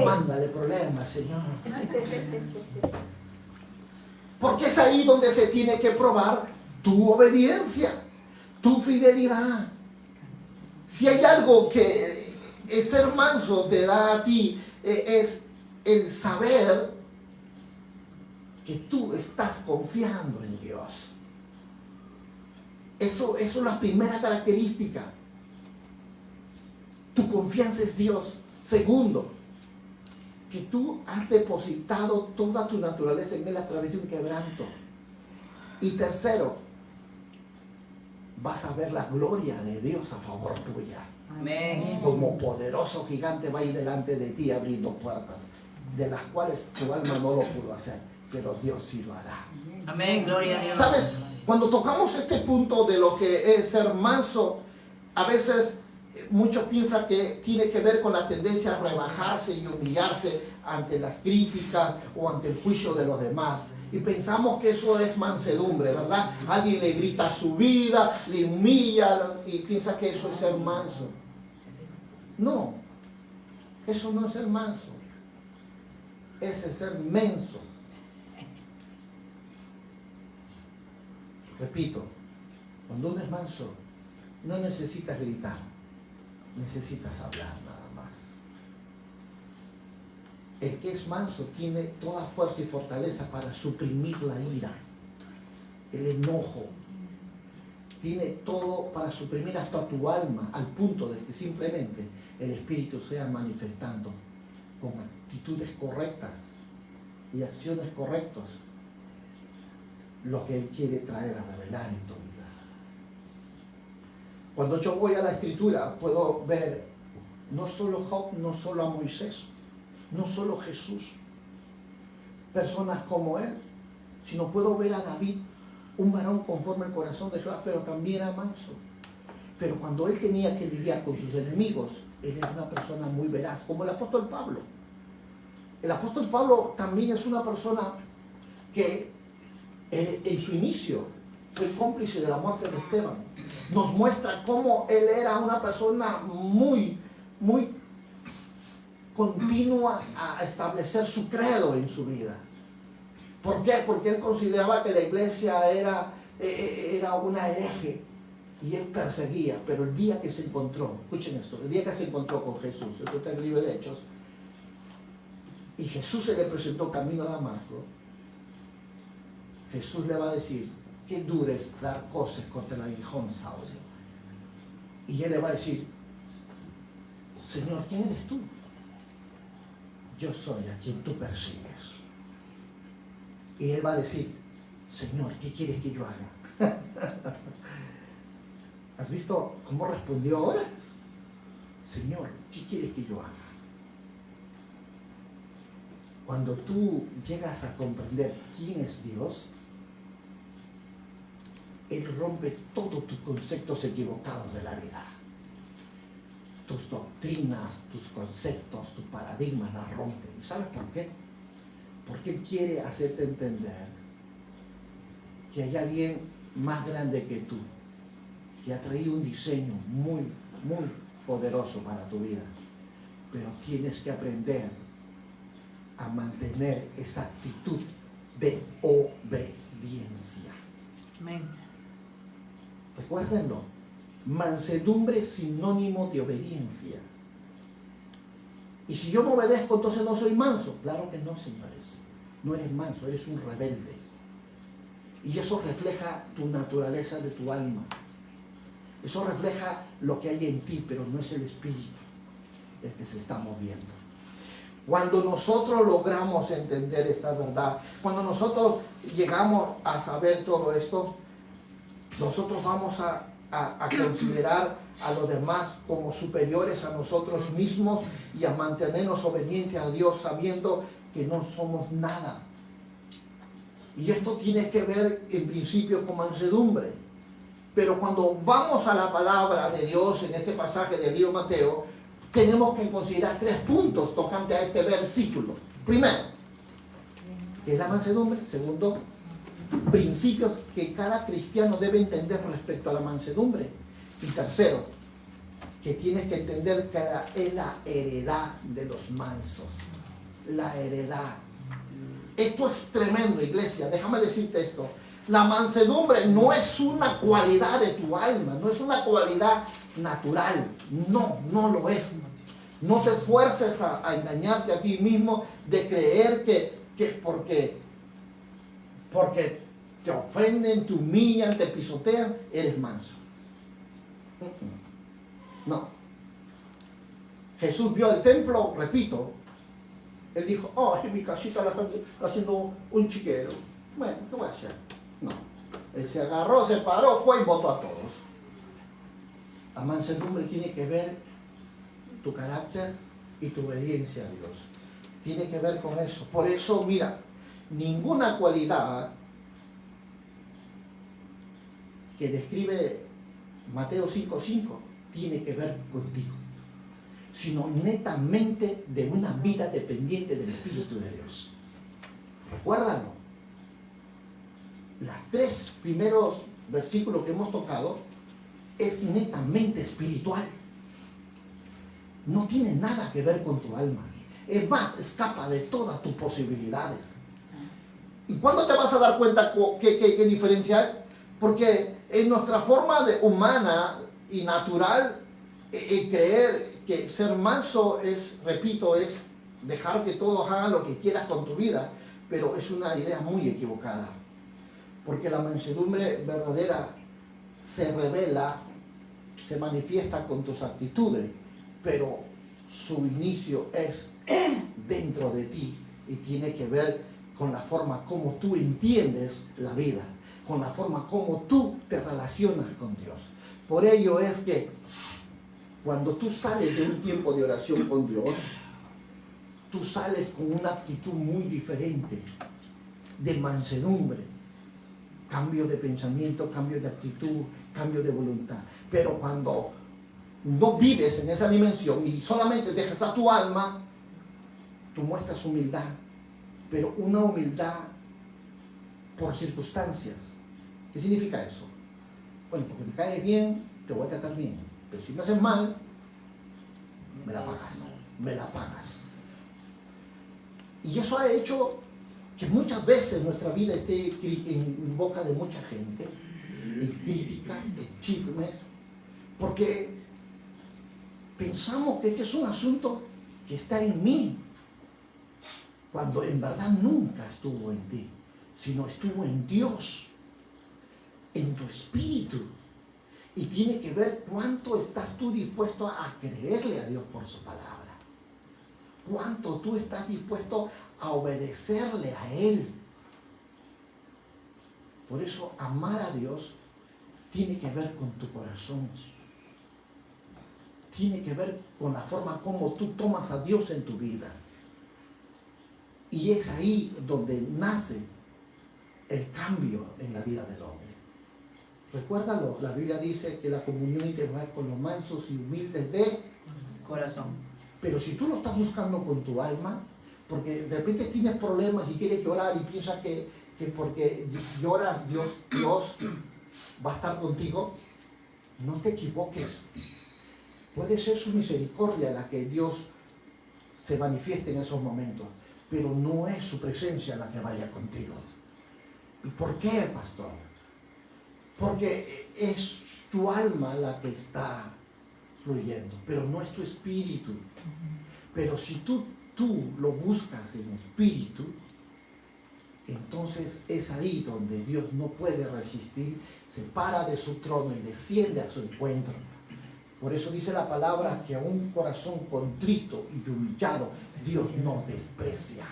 Mándale problemas, Señor. Porque es ahí donde se tiene que probar tu obediencia, tu fidelidad. Si hay algo que el ser manso te da a ti, es el saber que tú estás confiando en Dios. Eso es la primera característica. Tu confianza es Dios. Segundo, que tú has depositado toda tu naturaleza en Él a través de un quebranto. Y tercero, vas a ver la gloria de Dios a favor tuya. Amén. Como poderoso gigante va a ir delante de ti abriendo puertas, de las cuales tu alma no lo pudo hacer, pero Dios sí lo hará. Amén, gloria a Dios. ¿Sabes? Cuando tocamos este punto de lo que es ser manso, a veces muchos piensan que tiene que ver con la tendencia a rebajarse y humillarse ante las críticas o ante el juicio de los demás. Y pensamos que eso es mansedumbre, ¿verdad? Alguien le grita su vida, le humilla y piensa que eso es ser manso. No, eso no es ser manso. Ese es ser menso. Repito, cuando uno es manso, no necesitas gritar, necesitas hablar nada más. El que es manso tiene toda fuerza y fortaleza para suprimir la ira, el enojo. Tiene todo para suprimir hasta tu alma, al punto de que simplemente el Espíritu sea manifestando con actitudes correctas y acciones correctas lo que Él quiere traer a revelar en tu vida. Cuando yo voy a la Escritura, puedo ver no solo Job, no solo a Moisés, no solo Jesús, personas como él, sino puedo ver a David, un varón conforme al corazón de Jehová, pero también era manso. Pero cuando él tenía que lidiar con sus enemigos, él era una persona muy veraz, como el apóstol Pablo. El apóstol Pablo también es una persona que en su inicio fue cómplice de la muerte de Esteban. Nos muestra cómo él era una persona muy continua a establecer su credo en su vida. ¿Por qué? Porque él consideraba que la iglesia era una hereje y él perseguía. Pero el día que se encontró, escuchen esto, el día que se encontró con Jesús, esto está en el libro de Hechos, y Jesús se le presentó camino a Damasco, Jesús le va a decir: qué duro es dar cosas contra el aguijón, Saulo. Y él le va a decir: Señor, ¿quién eres tú? Yo soy a quien tú persigues. Y él va a decir: Señor, ¿qué quieres que yo haga? ¿Has visto cómo respondió ahora? Señor, ¿qué quieres que yo haga? Cuando tú llegas a comprender quién es Dios, Él rompe todos tus conceptos equivocados de la vida. Tus doctrinas, tus conceptos, tus paradigmas las rompe. ¿Y sabes por qué? Porque Él quiere hacerte entender que hay alguien más grande que tú, que ha traído un diseño muy poderoso para tu vida. Pero tienes que aprender a mantener esa actitud de obediencia. Amén. Recuérdenlo, mansedumbre es sinónimo de obediencia. Y si yo no obedezco, entonces no soy manso. Claro que no, señores. No eres manso, eres un rebelde. Y eso refleja tu naturaleza de tu alma. Eso refleja lo que hay en ti, pero no es el espíritu el que se está moviendo. Cuando nosotros logramos entender esta verdad, cuando nosotros llegamos a saber todo esto, nosotros vamos a considerar a los demás como superiores a nosotros mismos y a mantenernos obedientes a Dios sabiendo que no somos nada. Y esto tiene que ver en principio con mansedumbre. Pero cuando vamos a la palabra de Dios en este pasaje del libro de Mateo, tenemos que considerar 3 puntos tocante a este versículo. Primero, ¿qué es la mansedumbre? Segundo, principios que cada cristiano debe entender respecto a la mansedumbre. Y tercero, que tienes que entender que es la heredad de los mansos. La heredad. Esto es tremendo, iglesia. Déjame decirte esto. La mansedumbre no es una cualidad de tu alma, no es una cualidad natural. No lo es. No te esfuerces a engañarte a ti mismo de creer que porque te ofenden, te humillan, te pisotean, eres manso. No. Jesús vio el templo, repito. Él dijo: oh, en mi casita la están haciendo un chiquero. Bueno, ¿qué voy a hacer? No. Él se agarró, se paró, fue y votó a todos. La mansedumbre tiene que ver tu carácter y tu obediencia a Dios. Tiene que ver con eso. Por eso, mira, ninguna cualidad que describe Mateo 5:5 tiene que ver contigo, sino netamente de una vida dependiente del Espíritu de Dios. Recuérdalo. Los 3 primeros versículos que hemos tocado es netamente espiritual. No tiene nada que ver con tu alma. Es más, escapa de todas tus posibilidades. ¿Y cuándo te vas a dar cuenta qué diferencia hay? Porque en nuestra forma humana y natural, creer que ser manso es, repito, es dejar que todos hagan lo que quieras con tu vida, pero es una idea muy equivocada. Porque la mansedumbre verdadera se revela, se manifiesta con tus actitudes, pero su inicio es dentro de ti y tiene que ver con la forma como tú entiendes la vida, con la forma como tú te relacionas con Dios. Por ello es que cuando tú sales de un tiempo de oración con Dios, tú sales con una actitud muy diferente, de mansedumbre, cambio de pensamiento, cambio de actitud, cambio de voluntad. Pero cuando no vives en esa dimensión y solamente dejas a tu alma, tú muestras humildad, pero una humildad por circunstancias. ¿Qué significa eso? Bueno, porque me caes bien, te voy a tratar bien, pero si me haces mal, me la pagas. Y eso ha hecho que muchas veces nuestra vida esté en boca de mucha gente, de críticas, de chismes, porque pensamos que este es un asunto que está en mí, cuando en verdad nunca estuvo en ti, sino estuvo en Dios, en tu espíritu. Y tiene que ver cuánto estás tú dispuesto a creerle a Dios por su palabra. Cuánto tú estás dispuesto a obedecerle a Él. Por eso amar a Dios tiene que ver con tu corazón. Tiene que ver con la forma como tú tomas a Dios en tu vida. Y es ahí donde nace el cambio en la vida del hombre. Recuérdalo, la Biblia dice que la comunión íntima es con los mansos y humildes de corazón. Pero si tú lo estás buscando con tu alma, porque de repente tienes problemas y quieres llorar y piensas que porque lloras Dios va a estar contigo, no te equivoques. Puede ser su misericordia la que Dios se manifieste en esos momentos, pero no es su presencia la que vaya contigo. ¿Y por qué, pastor? Porque es tu alma la que está fluyendo, pero no es tu espíritu. Pero si tú lo buscas en espíritu, entonces es ahí donde Dios no puede resistir, se para de su trono y desciende a su encuentro. Por eso dice la palabra que a un corazón contrito y humillado Dios no desprecia.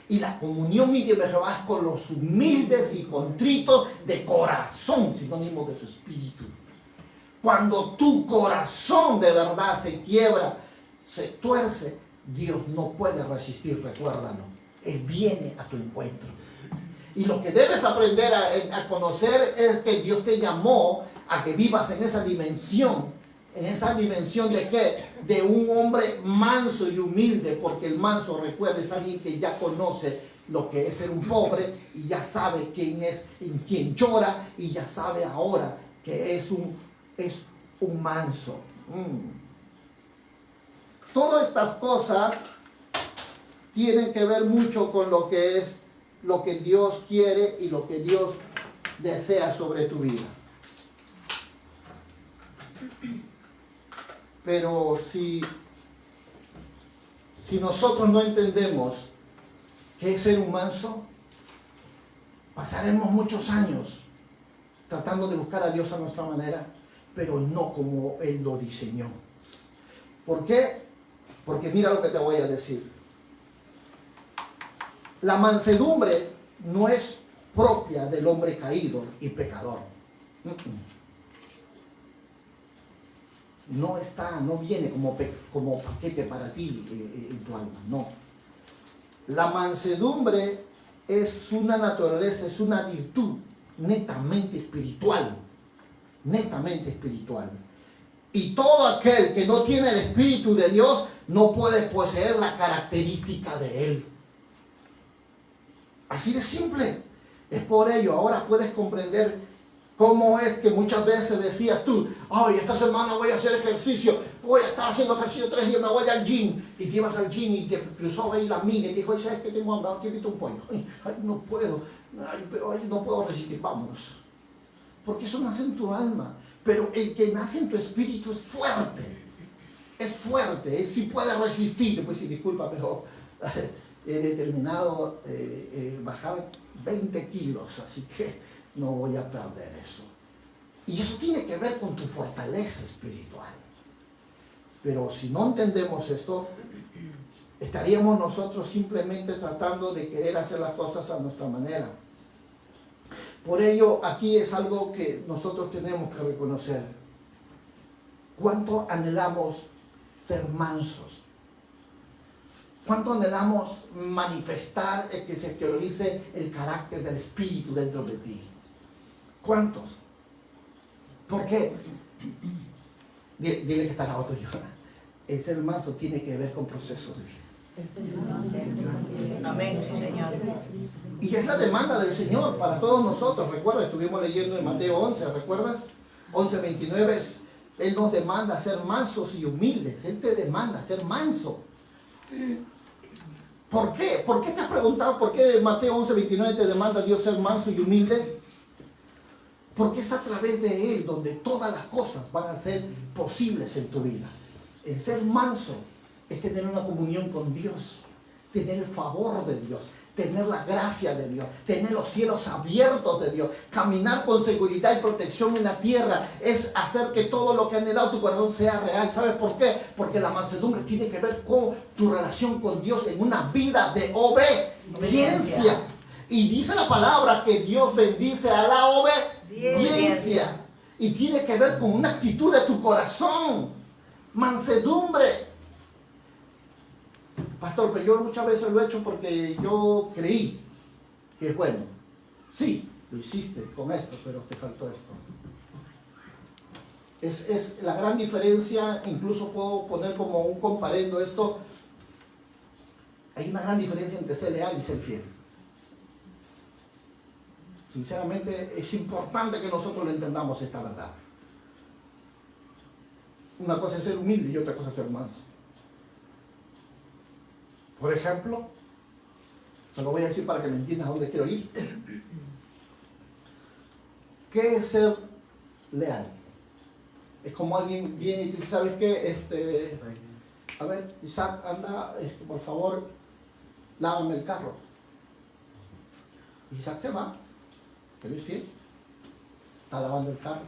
Y la comunión íntima de Jehová es con los humildes y contritos de corazón, sinónimo de su espíritu. Cuando tu corazón de verdad se quiebra, se tuerce, Dios no puede resistir, recuérdalo. Él viene a tu encuentro. Y lo que debes aprender a conocer es que Dios te llamó a que vivas en esa dimensión. ¿En esa dimensión de qué? De un hombre manso y humilde, porque el manso, recuerda, es alguien que ya conoce lo que es ser un pobre y ya sabe quién es, en quién llora, y ya sabe ahora que es un manso. Todas estas cosas tienen que ver mucho con lo que es lo que Dios quiere y lo que Dios desea sobre tu vida. Pero si nosotros no entendemos qué es ser un manso, pasaremos muchos años tratando de buscar a Dios a nuestra manera, pero no como Él lo diseñó. ¿Por qué? Porque mira lo que te voy a decir. La mansedumbre no es propia del hombre caído y pecador. No viene como paquete para ti en tu alma, no. La mansedumbre es una naturaleza, es una virtud netamente espiritual, netamente espiritual. Y todo aquel que no tiene el Espíritu de Dios no puede poseer la característica de Él. Así de simple. Es por ello, ahora puedes comprender cómo es que muchas veces decías tú, ay, esta semana voy a hacer ejercicio, voy a estar haciendo ejercicio 3 días, me voy al gym, y te ibas al gym y te cruzó ahí la amiga y dijo, ¿sabes qué? Tengo hambre, aquí invito un pollo. Ay, no puedo, no puedo resistir, vámonos. Porque eso nace en tu alma, pero el que nace en tu espíritu es fuerte, si puede resistir. Pues sí, disculpa, pero he determinado bajar 20 kilos, así que no voy a perder eso. Y eso tiene que ver con tu fortaleza espiritual. Pero si no entendemos esto, estaríamos nosotros simplemente tratando de querer hacer las cosas a nuestra manera. Por ello, aquí es algo que nosotros tenemos que reconocer. ¿Cuánto anhelamos ser mansos? ¿Cuánto anhelamos manifestar el que se exteriorice el carácter del Espíritu dentro de ti? ¿Cuántos? ¿Por qué? Dile que está la otra llora. El ser manso tiene que ver con procesos de vida. Amén, sí, Señor. Y es la demanda del Señor para todos nosotros. Recuerda, estuvimos leyendo en Mateo 11, ¿recuerdas? 11:29. Él nos demanda ser mansos y humildes. Él te demanda ser manso. ¿Por qué? ¿Por qué te has preguntado por qué Mateo 11:29 te demanda a Dios ser manso y humilde? Porque es a través de Él donde todas las cosas van a ser posibles en tu vida. El ser manso es tener una comunión con Dios, tener el favor de Dios, tener la gracia de Dios, tener los cielos abiertos de Dios, caminar con seguridad y protección en la tierra, es hacer que todo lo que ha anhelado tu corazón sea real. ¿Sabes por qué? Porque la mansedumbre tiene que ver con tu relación con Dios en una vida de obediencia. Y dice la palabra que Dios bendice a la obediencia. Y tiene que ver con una actitud de tu corazón. Mansedumbre. Pastor, pero yo muchas veces lo he hecho porque yo creí que es bueno. Sí, lo hiciste con esto, pero te faltó esto. Es la gran diferencia. Incluso puedo poner como un comparendo esto. Hay una gran diferencia entre ser leal y ser fiel. Sinceramente es importante que nosotros lo entendamos esta verdad. Una cosa es ser humilde y otra cosa es ser manso. Por ejemplo, te lo voy a decir para que me entiendas a dónde quiero ir. ¿Qué es ser leal? Es como alguien viene y dice, ¿sabes qué? A ver, Isaac, anda, por favor, lávame el carro. Isaac se va. Él es fiel. Está lavando el carro.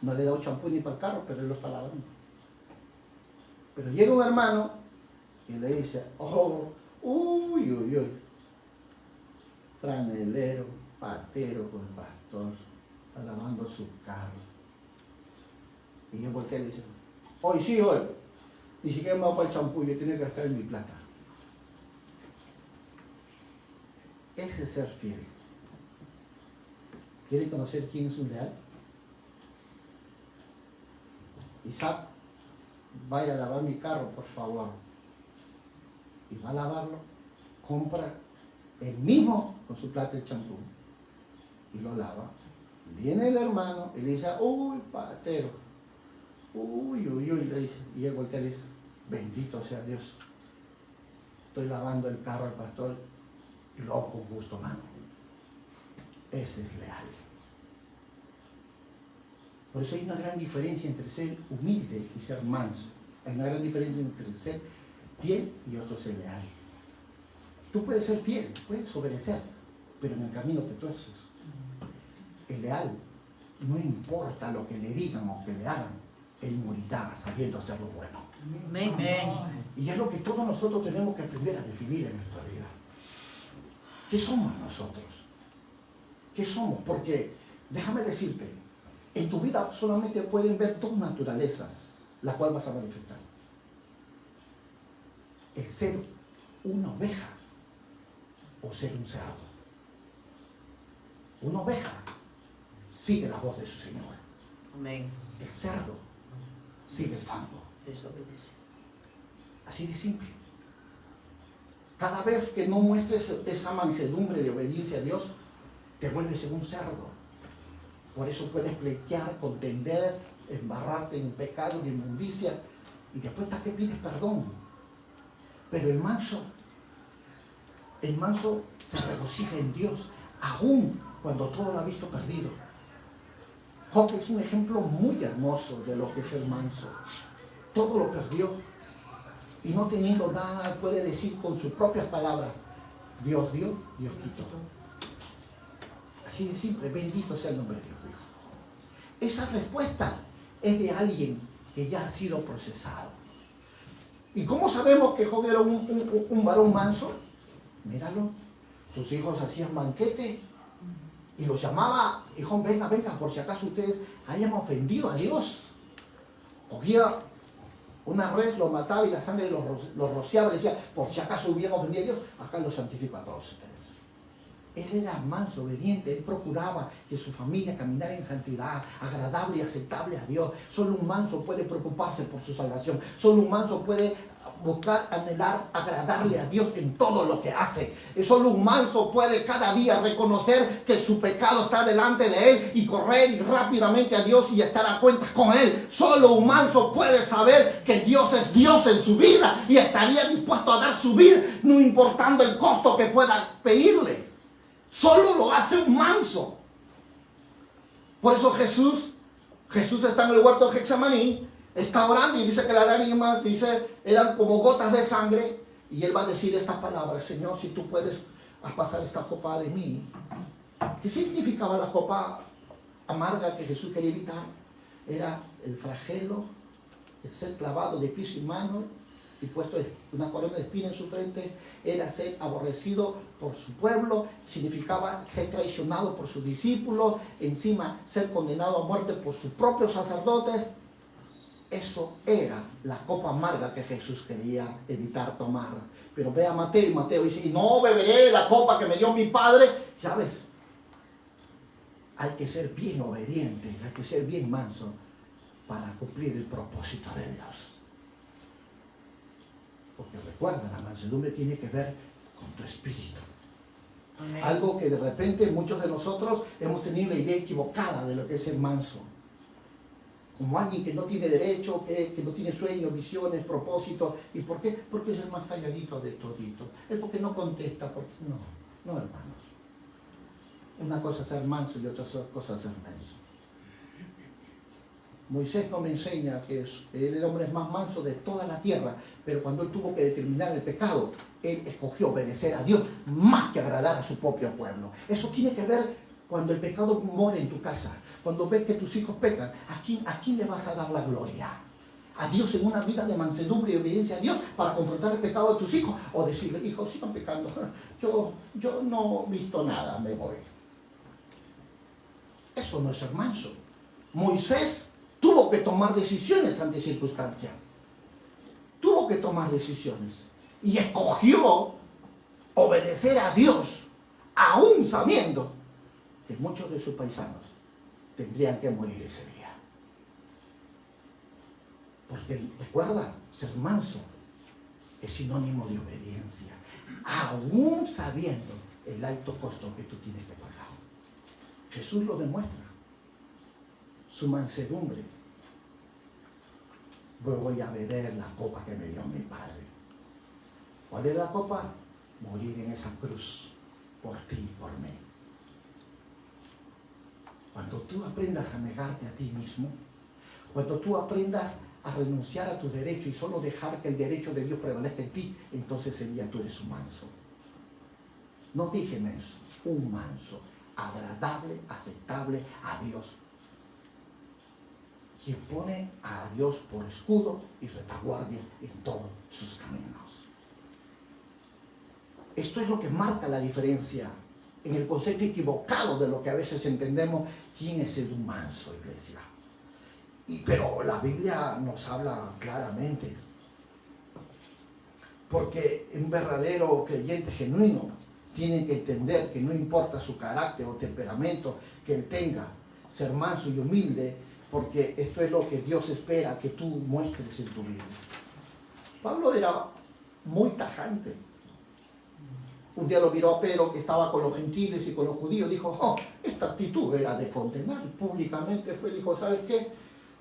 No le he dado champú ni para el carro, pero él lo está lavando. Pero llega un hermano y le dice, oh, uy, uy, uy. Franelero, patero con el pastor, está lavando su carro. Y yo volteé y le dice, hoy sí, hoy. Ni siquiera me voy para el champú, yo tengo que gastar en mi plata. Ese es ser fiel. ¿Quieren conocer quién es un leal? Isaac, vaya a lavar mi carro, por favor. Y va a lavarlo, compra él mismo con su plata el champú y lo lava. Viene el hermano y le dice, uy, patero, uy, uy, uy, le dice, y él voltea y le dice, bendito sea Dios, estoy lavando el carro al pastor y lo hago con gusto, mano. Ese es leal. Por eso hay una gran diferencia entre ser humilde y ser manso. Hay una gran diferencia entre ser fiel y otro ser leal. Tú puedes ser fiel, puedes obedecer, pero en el camino te tuerces. El leal, no importa lo que le digan o que le hagan, él morirá sabiendo hacer lo bueno. Amén. Y es lo que todos nosotros tenemos que aprender a definir en nuestra vida. ¿Qué somos nosotros? ¿Qué somos? Porque, déjame decirte, en tu vida solamente pueden ver dos naturalezas, las cuales vas a manifestar. El ser una oveja o ser un cerdo. Una oveja sigue la voz de su Señor. Amén. El cerdo sigue el fango. Desobedece. Así de simple. Cada vez que no muestres esa mansedumbre de obediencia a Dios, te vuelves en un cerdo. Por eso puedes pleitear, contender, embarrarte en pecado, en inmundicia, y después hasta que pides perdón. Pero el manso se regocija en Dios, aún cuando todo lo ha visto perdido. Job es un ejemplo muy hermoso de lo que es el manso. Todo lo perdió y no teniendo nada puede decir con sus propias palabras, Dios dio, Dios quitó. Así de simple, bendito sea el nombre de Dios. Esa respuesta es de alguien que ya ha sido procesado. ¿Y cómo sabemos que Job era un varón manso? Míralo, sus hijos hacían banquete y los llamaba, hijo, venga, venga, por si acaso ustedes hayan ofendido a Dios. Cogía una res, lo mataba y la sangre los rociaba y decía, por si acaso hubieran ofendido a Dios, acá los santifico a todos ustedes. Él era manso, obediente, él procuraba que su familia caminara en santidad, agradable y aceptable a Dios. Solo un manso puede preocuparse por su salvación. Solo un manso puede buscar, anhelar, agradarle a Dios en todo lo que hace. Solo un manso puede cada día reconocer que su pecado está delante de él y correr rápidamente a Dios y estar a cuentas con él. Solo un manso puede saber que Dios es Dios en su vida y estaría dispuesto a dar su vida, no importando el costo que pueda pedirle. Solo lo hace un manso. Por eso Jesús está en el huerto de Getsemaní, está orando y dice que las lágrimas, dice, eran como gotas de sangre. Y él va a decir estas palabras: Señor, si tú puedes pasar esta copa de mí. ¿Qué significaba la copa amarga que Jesús quería evitar? Era el flagelo, el ser clavado de pies y manos y puesto una corona de espina en su frente. Era ser aborrecido por su pueblo, significaba ser traicionado por sus discípulos, encima ser condenado a muerte por sus propios sacerdotes. Eso era la copa amarga que Jesús quería evitar tomar. Pero ve a Mateo, y Mateo dice, y no beberé la copa que me dio mi Padre. ¿Sabes? Hay que ser bien obediente, hay que ser bien manso para cumplir el propósito de Dios. Porque recuerda, la mansedumbre tiene que ver con tu espíritu. Amén. Algo que de repente muchos de nosotros hemos tenido una idea equivocada de lo que es ser manso. Como alguien que no tiene derecho, que no tiene sueños, visiones, propósitos. ¿Y por qué? Porque es el más calladito de todito. Es porque no contesta. Porque no, hermanos. Una cosa es ser manso y otra cosa es ser menso. Moisés no me enseña que él era el hombre más manso de toda la tierra, pero cuando él tuvo que determinar el pecado, él escogió obedecer a Dios más que agradar a su propio pueblo. Eso tiene que ver cuando el pecado mora en tu casa, cuando ves que tus hijos pecan. ¿A quién le vas a dar la gloria? ¿A Dios en una vida de mansedumbre y obediencia a Dios para confrontar el pecado de tus hijos? O decirle, hijos, sigan pecando, yo no he visto nada, me voy. Eso no es ser manso. Moisés tuvo que tomar decisiones ante circunstancias. Tuvo que tomar decisiones. Y escogió obedecer a Dios, aún sabiendo que muchos de sus paisanos tendrían que morir ese día. Porque recuerda, ser manso es sinónimo de obediencia, aún sabiendo el alto costo que tú tienes que pagar. Jesús lo demuestra. Su mansedumbre. Voy a beber la copa que me dio mi Padre. ¿Cuál es la copa? Morir en esa cruz por ti y por mí. Cuando tú aprendas a negarte a ti mismo, cuando tú aprendas a renunciar a tus derechos y solo dejar que el derecho de Dios prevalezca en ti, entonces ese día tú eres un manso. No dije menso, un manso, agradable, aceptable a Dios. Quien pone a Dios por escudo y retaguardia en todos sus caminos. Esto es lo que marca la diferencia en el concepto equivocado de lo que a veces entendemos quién es el manso, iglesia. Pero la Biblia nos habla claramente. Porque un verdadero creyente genuino tiene que entender que no importa su carácter o temperamento que él tenga, ser manso y humilde, porque esto es lo que Dios espera que tú muestres en tu vida. Pablo era muy tajante. Un día lo miró a Pedro, que estaba con los gentiles y con los judíos, dijo, esta actitud era de condenar. Públicamente fue, dijo, ¿sabes qué?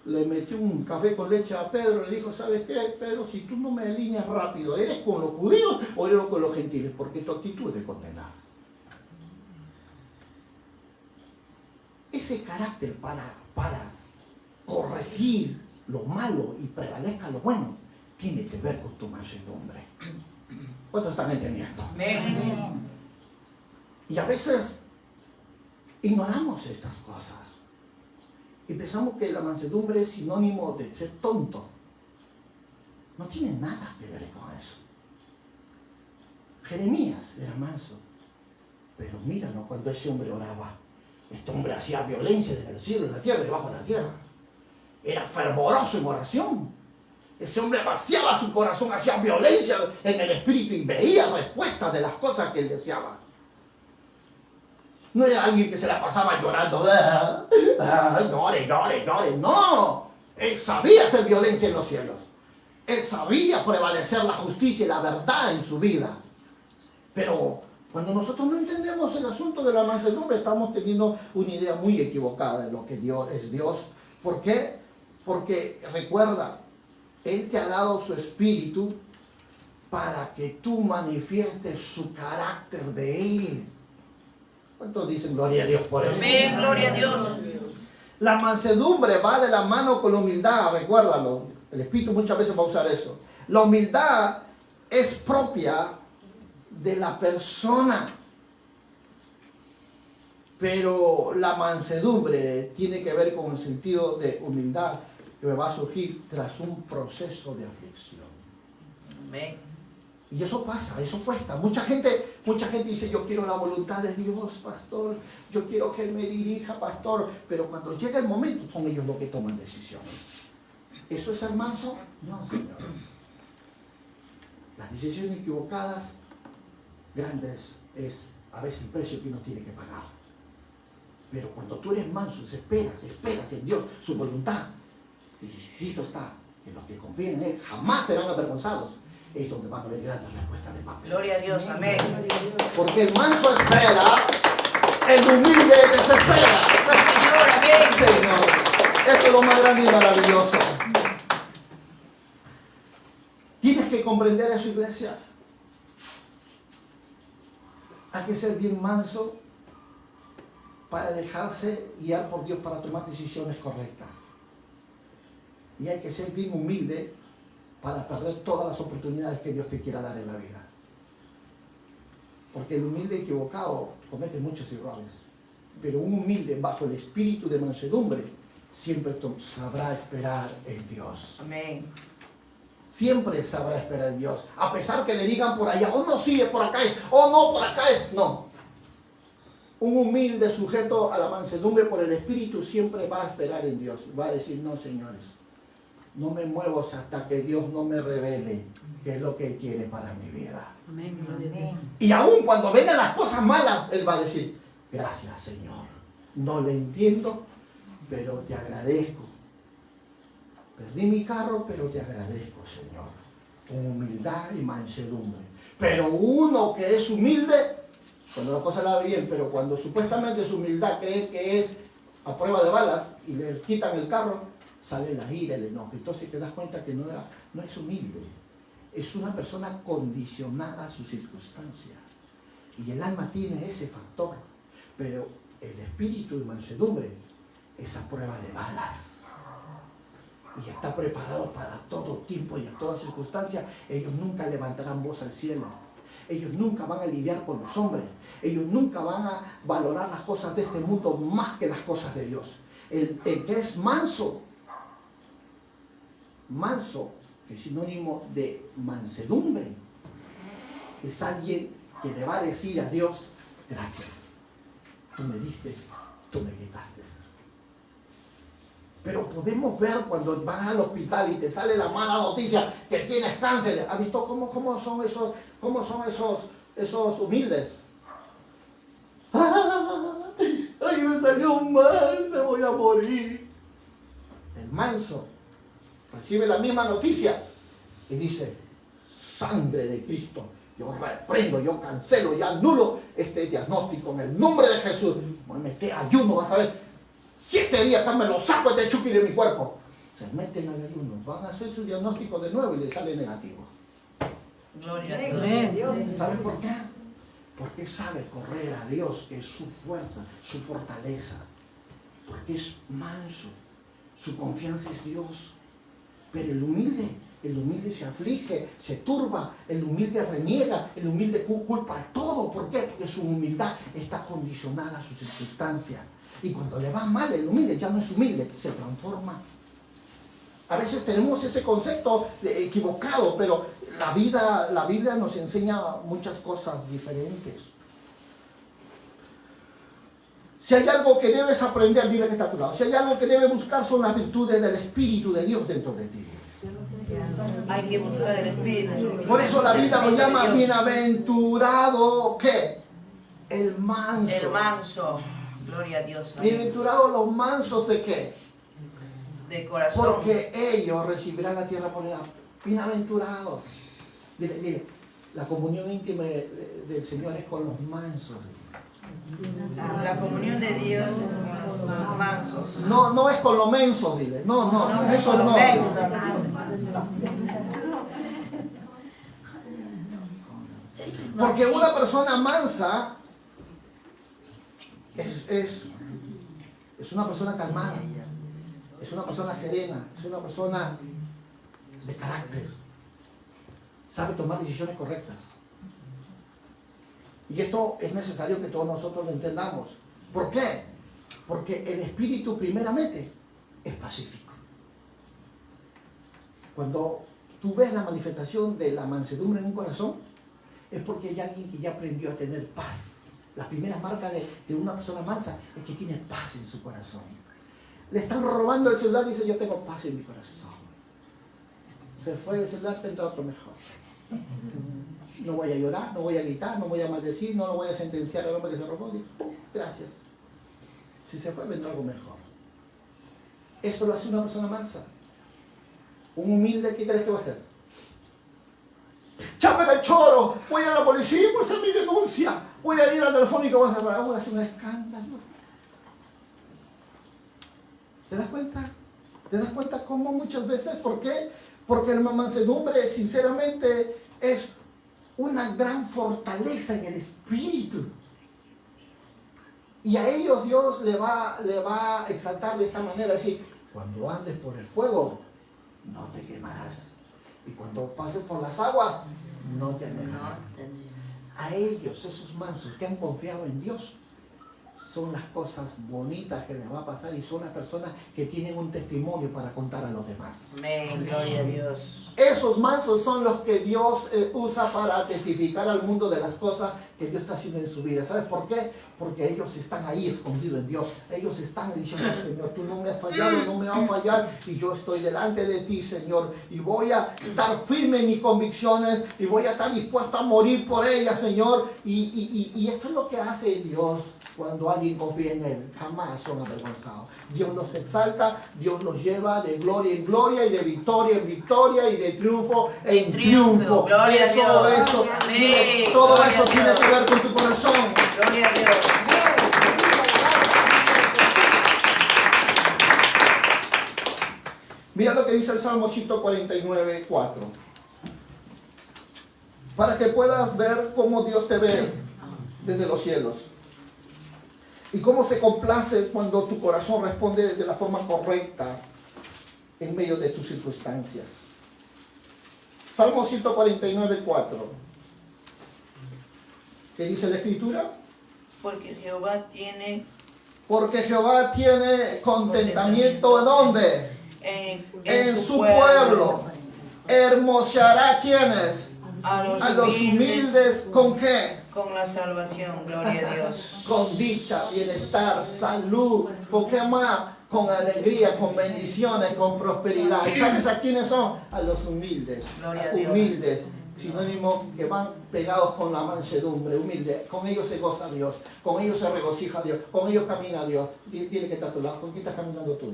Le metió un café con leche a Pedro, le dijo, ¿sabes qué, Pedro? Si tú no me alineas rápido, ¿eres con los judíos o eres con los gentiles? Porque tu actitud es de condenar. Ese carácter para corregir lo malo y prevalezca lo bueno, tiene que ver con tu mansedumbre. ¿Cuántos están entendiendo? Amén. Y a veces ignoramos estas cosas. Y pensamos que la mansedumbre es sinónimo de ser tonto. No tiene nada que ver con eso. Jeremías era manso. Pero míralo cuando ese hombre oraba. Este hombre hacía violencia en el cielo, en la tierra y debajo de la tierra. Era fervoroso en oración. Ese hombre vaciaba su corazón, hacía violencia en el espíritu y veía respuestas de las cosas que él deseaba. No era alguien que se la pasaba llorando. Llore, llore, llore. No. Él sabía hacer violencia en los cielos. Él sabía prevalecer la justicia y la verdad en su vida. Pero cuando nosotros no entendemos el asunto de la mansedumbre, estamos teniendo una idea muy equivocada de lo que Dios es Dios. ¿Por qué? Porque recuerda, Él te ha dado su espíritu para que tú manifiestes su carácter de Él. ¿Cuántos dicen gloria a Dios por eso? Amén, gloria a Dios. La mansedumbre va de la mano con la humildad, recuérdalo. El Espíritu muchas veces va a usar eso. La humildad es propia de la persona, pero la mansedumbre tiene que ver con el sentido de humildad que me va a surgir tras un proceso de aflicción. Amén. Y eso pasa, eso cuesta. Mucha gente dice, yo quiero la voluntad de Dios, pastor. Yo quiero que Él me dirija, pastor. Pero cuando llega el momento, son ellos los que toman decisiones. ¿Eso es ser manso? No, señores. Las decisiones equivocadas, grandes, es a veces el precio que uno tiene que pagar. Pero cuando tú eres manso, esperas en Dios, su voluntad. Y escrito está, que los que confían en Él jamás serán avergonzados. Es donde van a haber grandes respuestas de parte. Gloria a Dios, amén. Porque el manso espera, el humilde desespera. Señor, amén. Señor, esto es lo más grande y maravilloso. Tienes que comprender eso, iglesia. Hay que ser bien manso para dejarse guiar por Dios para tomar decisiones correctas. Y hay que ser bien humilde para perder todas las oportunidades que Dios te quiera dar en la vida. Porque el humilde equivocado comete muchos errores. Pero un humilde bajo el espíritu de mansedumbre siempre sabrá esperar en Dios. Amén. Siempre sabrá esperar en Dios. A pesar que le digan por allá, oh no, sí, por acá es, oh no, por acá es. No. Un humilde sujeto a la mansedumbre por el espíritu siempre va a esperar en Dios. Va a decir, no, señores, no me muevo hasta que Dios no me revele qué es lo que Él quiere para mi vida. Amén, gloria a Dios. Y aún cuando vengan las cosas malas, Él va a decir, gracias, Señor. No le entiendo, pero te agradezco. Perdí mi carro, pero te agradezco, Señor. Con humildad y mansedumbre. Pero uno que es humilde, cuando la cosa la ve bien, pero cuando supuestamente su humildad cree que es a prueba de balas y le quitan el carro, sale la ira, el enojo. Entonces te das cuenta que no es humilde. Es una persona condicionada a su circunstancia. Y el alma tiene ese factor. Pero el espíritu de mansedumbre es a prueba de balas. Y está preparado para todo tiempo y a toda circunstancia. Ellos nunca levantarán voz al cielo. Ellos nunca van a lidiar con los hombres. Ellos nunca van a valorar las cosas de este mundo más que las cosas de Dios. El que es manso, que es sinónimo de mansedumbre, es alguien que le va a decir a Dios, gracias, tú me diste, tú me quitaste. Pero podemos ver cuando vas al hospital y te sale la mala noticia que tienes cáncer. ¿Has visto cómo son esos humildes? ¡Ay, me salió mal! ¡Me voy a morir! El manso recibe la misma noticia y dice, sangre de Cristo, yo reprendo, yo cancelo y anulo este diagnóstico en el nombre de Jesús. Voy a meter ayuno, vas a ver. 7 días acá me lo saco este chupi de mi cuerpo. Se meten al ayuno, van a hacer su diagnóstico de nuevo y le sale negativo. Gloria a Dios. ¿Saben por qué? Porque sabe correr a Dios, que es su fuerza, su fortaleza. Porque es manso. Su confianza es Dios. Pero el humilde se aflige, se turba, el humilde reniega, el humilde culpa a todo. ¿Por qué? Porque su humildad está condicionada a su circunstancia. Y cuando le va mal, el humilde ya no es humilde, se transforma A veces tenemos ese concepto equivocado, pero la Biblia nos enseña muchas cosas diferentes. Si hay algo que debes aprender, dile que está a tu lado. Si hay algo que debes buscar, son las virtudes del Espíritu de Dios dentro de ti. Hay que buscar el Espíritu. Por eso la Biblia lo llama bienaventurado, ¿qué? El manso. El manso. Gloria a Dios. Bienaventurados los mansos, ¿de qué? De corazón. Porque ellos recibirán la tierra por heredad. Bienaventurados. Dile, la comunión íntima del Señor es con los mansos. La comunión de Dios es con los mansos. No es con los mensos, dile. No, eso con no. los mensos. Porque una persona mansa es una persona calmada, es una persona serena, es una persona de carácter, sabe tomar decisiones correctas. Y esto es necesario que todos nosotros lo entendamos. ¿Por qué? Porque el espíritu primeramente es pacífico. Cuando tú ves la manifestación de la mansedumbre en un corazón, es porque hay alguien que ya aprendió a tener paz. Las primeras marcas de una persona mansa es que tiene paz en su corazón. Le están robando el celular y dice, yo tengo paz en mi corazón. Se fue el celular, tendrá otro mejor. No voy a llorar, no voy a gritar, no voy a maldecir, no lo voy a sentenciar al hombre que se robó. Digo, gracias. Si se fue, vendrá algo mejor. Eso lo hace una persona mansa. Un humilde, ¿qué crees que va a hacer? ¡Chápeme el choro! Voy a la policía por hacer mi denuncia. Voy a ir al telefónico, voy a hacer un escándalo. ¿Te das cuenta? ¿Te das cuenta cómo muchas veces? ¿Por qué? Porque la mansedumbre, sinceramente, es una gran fortaleza en el espíritu. Y a ellos Dios le va a exaltar de esta manera, decir, cuando andes por el fuego, no te quemarás. Y cuando pases por las aguas, no te anegarás. A ellos, esos mansos que han confiado en Dios, son las cosas bonitas que les va a pasar y son las personas que tienen un testimonio para contar a los demás. Amén, gloria a Dios. Esos mansos son los que Dios usa para testificar al mundo de las cosas que Dios está haciendo en su vida. ¿Sabes por qué? Porque ellos están ahí escondidos en Dios. Ellos están diciendo, Señor, tú no me has fallado, no me vas a fallar y yo estoy delante de ti, Señor. Y voy a estar firme en mis convicciones y voy a estar dispuesto a morir por ellas, Señor. Y esto es lo que hace Dios. Cuando alguien confía en Él, jamás son avergonzados. Dios los exalta, Dios los lleva de gloria en gloria y de victoria en victoria y de triunfo en triunfo. Gloria a Dios. Eso, Amén. todo Gloria eso a tiene Dios. que ver con tu corazón. Gloria a Dios. Mira lo que dice el Salmo 149, 4. Para que puedas ver cómo Dios te ve desde los cielos. Y cómo se complace cuando tu corazón responde de la forma correcta en medio de tus circunstancias. Salmo 149, 4. ¿Qué dice la Escritura? Porque Jehová tiene Porque Jehová tiene contentamiento ¿en dónde? En su pueblo. Hermoseará ¿quiénes? a los humildes, ¿con qué? con la salvación, gloria a Dios. Con dicha, bienestar, salud, ¿con qué más? Con alegría, con bendiciones, con prosperidad. ¿Y sabes a quiénes son? A los humildes. Gloria a Dios. Humildes, sinónimo que van pegados con la mansedumbre, humilde. Con ellos se goza Dios, con ellos se regocija Dios, con ellos camina Dios. Dile que está a tu lado, ¿con quién estás caminando tú?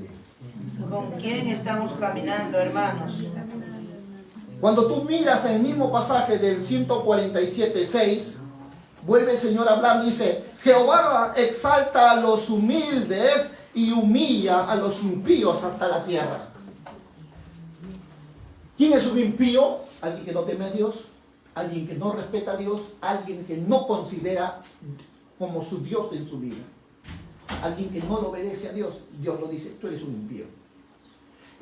¿Con quién estamos caminando, hermanos? Cuando tú miras en el mismo pasaje del 147:6, vuelve el Señor a hablar, dice, Jehová exalta a los humildes y humilla a los impíos hasta la tierra. ¿Quién es un impío? Alguien que no teme a Dios, alguien que no respeta a Dios, alguien que no considera como su Dios en su vida. Alguien que no lo obedece a Dios, Dios lo dice, tú eres un impío.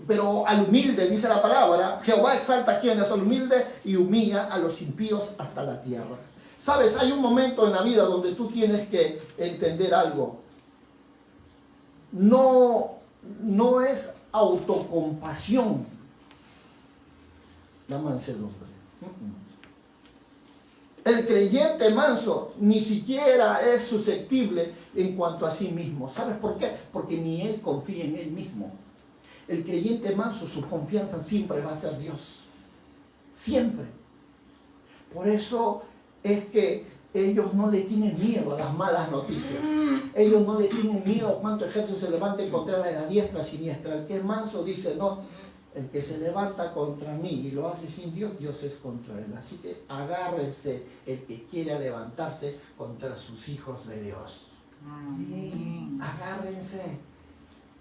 Pero al humilde, dice la palabra, Jehová exalta a quienes al humilde y humilla a los impíos hasta la tierra. Sabes, hay un momento en la vida donde tú tienes que entender algo. No es autocompasión la mansedumbre. El creyente manso ni siquiera es susceptible en cuanto a sí mismo. ¿Sabes por qué? Porque ni él confía en él mismo. El creyente manso, su confianza siempre va a ser Dios. Siempre. Por eso es que ellos no le tienen miedo a las malas noticias. Ellos no le tienen miedo a cuánto ejército se levante contra la diestra siniestra. El que es manso dice, no, el que se levanta contra mí y lo hace sin Dios, Dios es contra él. Así que agárrese el que quiera levantarse contra sus hijos de Dios. Agárrense.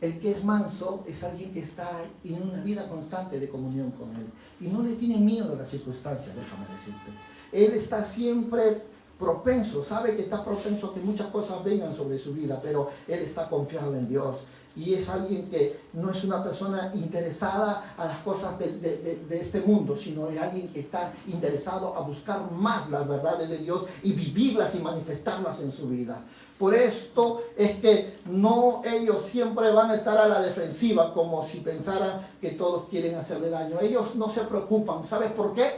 El que es manso es alguien que está en una vida constante de comunión con él. Y no le tiene miedo a las circunstancias, déjame decirte. Él está siempre propenso, sabe que está propenso a que muchas cosas vengan sobre su vida, pero él está confiado en Dios. Y es alguien que no es una persona interesada a las cosas de este mundo, sino es alguien que está interesado a buscar más las verdades de Dios y vivirlas y manifestarlas en su vida. Por esto es que no, ellos siempre van a estar a la defensiva, como si pensaran que todos quieren hacerle daño. Ellos no se preocupan. ¿Sabes por qué?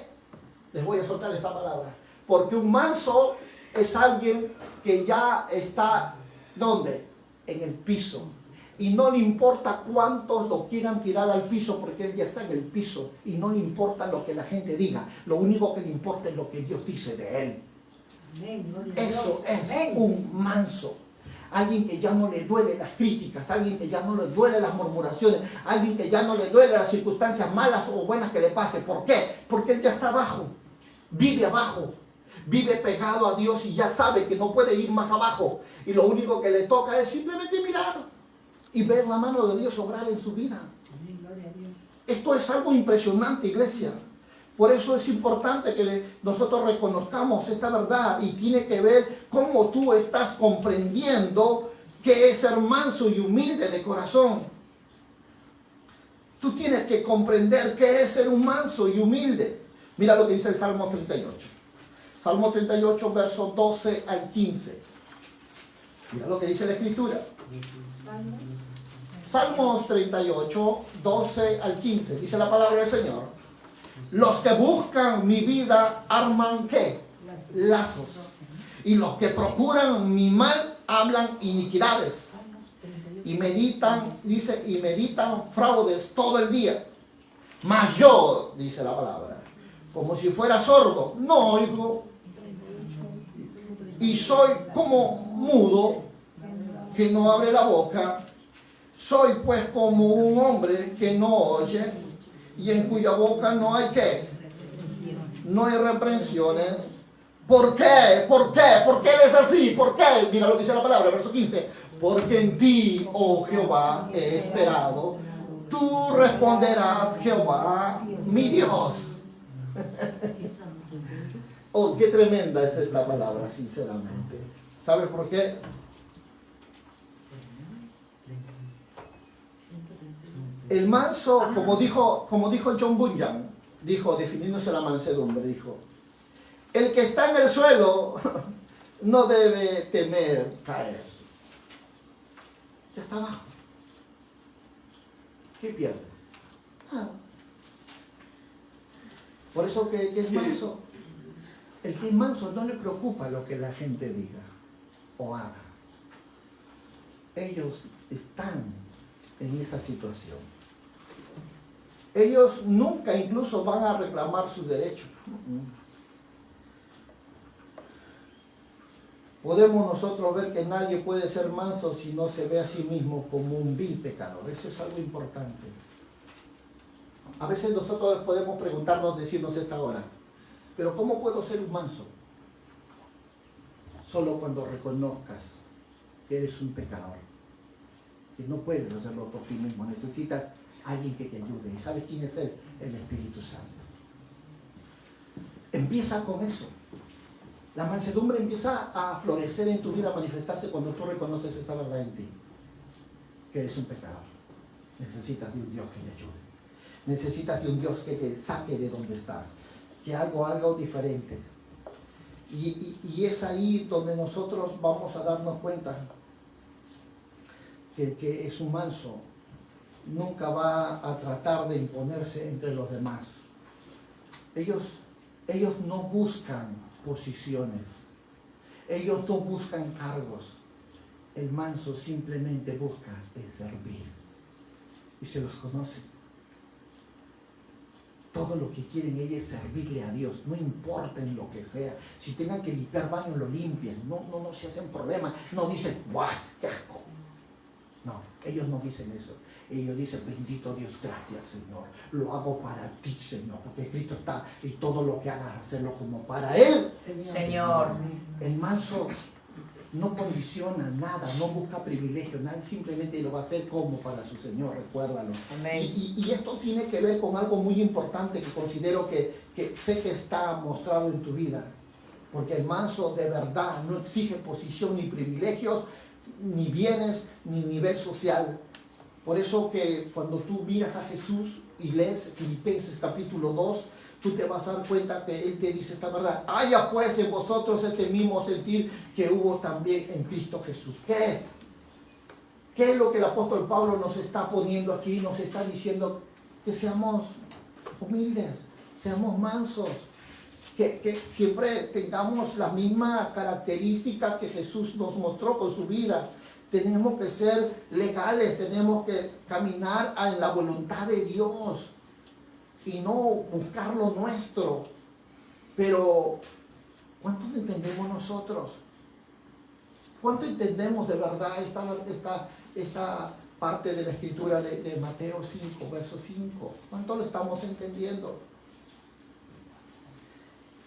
Les voy a soltar esta palabra. Porque un manso es alguien que ya está, ¿dónde? En el piso. Y no le importa cuántos lo quieran tirar al piso, porque él ya está en el piso. Y no le importa lo que la gente diga. Lo único que le importa es lo que Dios dice de él. Eso es un manso. Alguien que ya no le duele las críticas, alguien que ya no le duele las murmuraciones, alguien que ya no le duele las circunstancias malas o buenas que le pase. ¿Por qué? Porque él ya está abajo, vive pegado a Dios y ya sabe que no puede ir más abajo. Y lo único que le toca es simplemente mirar y ver la mano de Dios obrar en su vida. Esto es algo impresionante, iglesia. Por eso es importante que nosotros reconozcamos esta verdad y tiene que ver cómo tú estás comprendiendo qué es ser manso y humilde de corazón. Tú tienes que comprender qué es ser un manso y humilde. Mira lo que dice el Salmo 38. Salmo 38, versos 12 al 15. Mira lo que dice la Escritura. Salmos 38, 12 al 15. Dice la palabra del Señor. Los que buscan mi vida arman ¿qué? Lazos. Y los que procuran mi mal hablan iniquidades. Y meditan, dice, y meditan fraudes todo el día. Mas yo, dice la palabra, como si fuera sordo, no oigo. Y soy como mudo, que no abre la boca. Soy pues como un hombre que no oye, y en cuya boca no hay ¿qué? No hay reprensiones. ¿Por qué? ¿Por qué? ¿Por qué eres así? ¿Por qué? Mira lo que dice la palabra, verso 15. Porque en ti, oh Jehová, he esperado. Tú responderás, Jehová, mi Dios. Oh, qué tremenda es esta palabra, sinceramente. ¿Sabes por qué? El manso, como dijo John Bunyan, dijo, definiéndose la mansedumbre, dijo, el que está en el suelo no debe temer caer. Ya está abajo. ¿Qué pierde? Nada. Por eso que es manso. El que es manso no le preocupa lo que la gente diga o haga. Ellos están en esa situación. Ellos nunca incluso van a reclamar sus derechos. Podemos nosotros ver que nadie puede ser manso si no se ve a sí mismo como un vil pecador. Eso es algo importante. A veces nosotros podemos preguntarnos, decirnos esta hora, pero ¿cómo puedo ser un manso? Solo cuando reconozcas que eres un pecador, que no puedes hacerlo por ti mismo, necesitas alguien que te ayude. ¿Y sabes quién es él? El Espíritu Santo. Empieza con eso. La mansedumbre empieza a florecer en tu vida, a manifestarse cuando tú reconoces esa verdad en ti, que eres un pecador. Necesitas de un Dios que te ayude. Necesitas de un Dios que te saque de donde estás, que haga algo diferente. Y es ahí donde nosotros vamos a darnos cuenta que es un manso nunca va a tratar de imponerse entre los demás. Ellos no buscan posiciones. Ellos no buscan cargos. El manso simplemente busca el servir. Y se los conoce. Todo lo que quieren ellos es servirle a Dios, no importa en lo que sea. Si tengan que limpiar baños, lo limpian. No se hacen problema. No dicen, ¡guau, qué asco! No, ellos no dicen eso. Ellos dicen, bendito Dios, gracias Señor. Lo hago para ti, Señor. Porque Cristo está y todo lo que hagas, hacerlo como para Él. Señor. El manso no condiciona nada, no busca privilegios, nada, simplemente lo va a hacer como para su Señor, recuérdalo. Amén. Y esto tiene que ver con algo muy importante que considero que sé que está mostrado en tu vida. Porque el manso de verdad no exige posición ni privilegios, ni bienes, ni nivel social. Por eso que cuando tú miras a Jesús y lees Filipenses capítulo 2, tú te vas a dar cuenta que Él te dice esta verdad. Haya pues en vosotros este mismo sentir que hubo también en Cristo Jesús. ¿Qué es? ¿Qué es lo que el apóstol Pablo nos está poniendo aquí? Nos está diciendo que seamos humildes, seamos mansos, que siempre tengamos la misma característica que Jesús nos mostró con su vida. Tenemos que ser legales, tenemos que caminar en la voluntad de Dios y no buscar lo nuestro. Pero ¿cuánto entendemos nosotros? ¿Cuánto entendemos de verdad esta parte de la escritura de Mateo 5, verso 5? ¿Cuánto lo estamos entendiendo?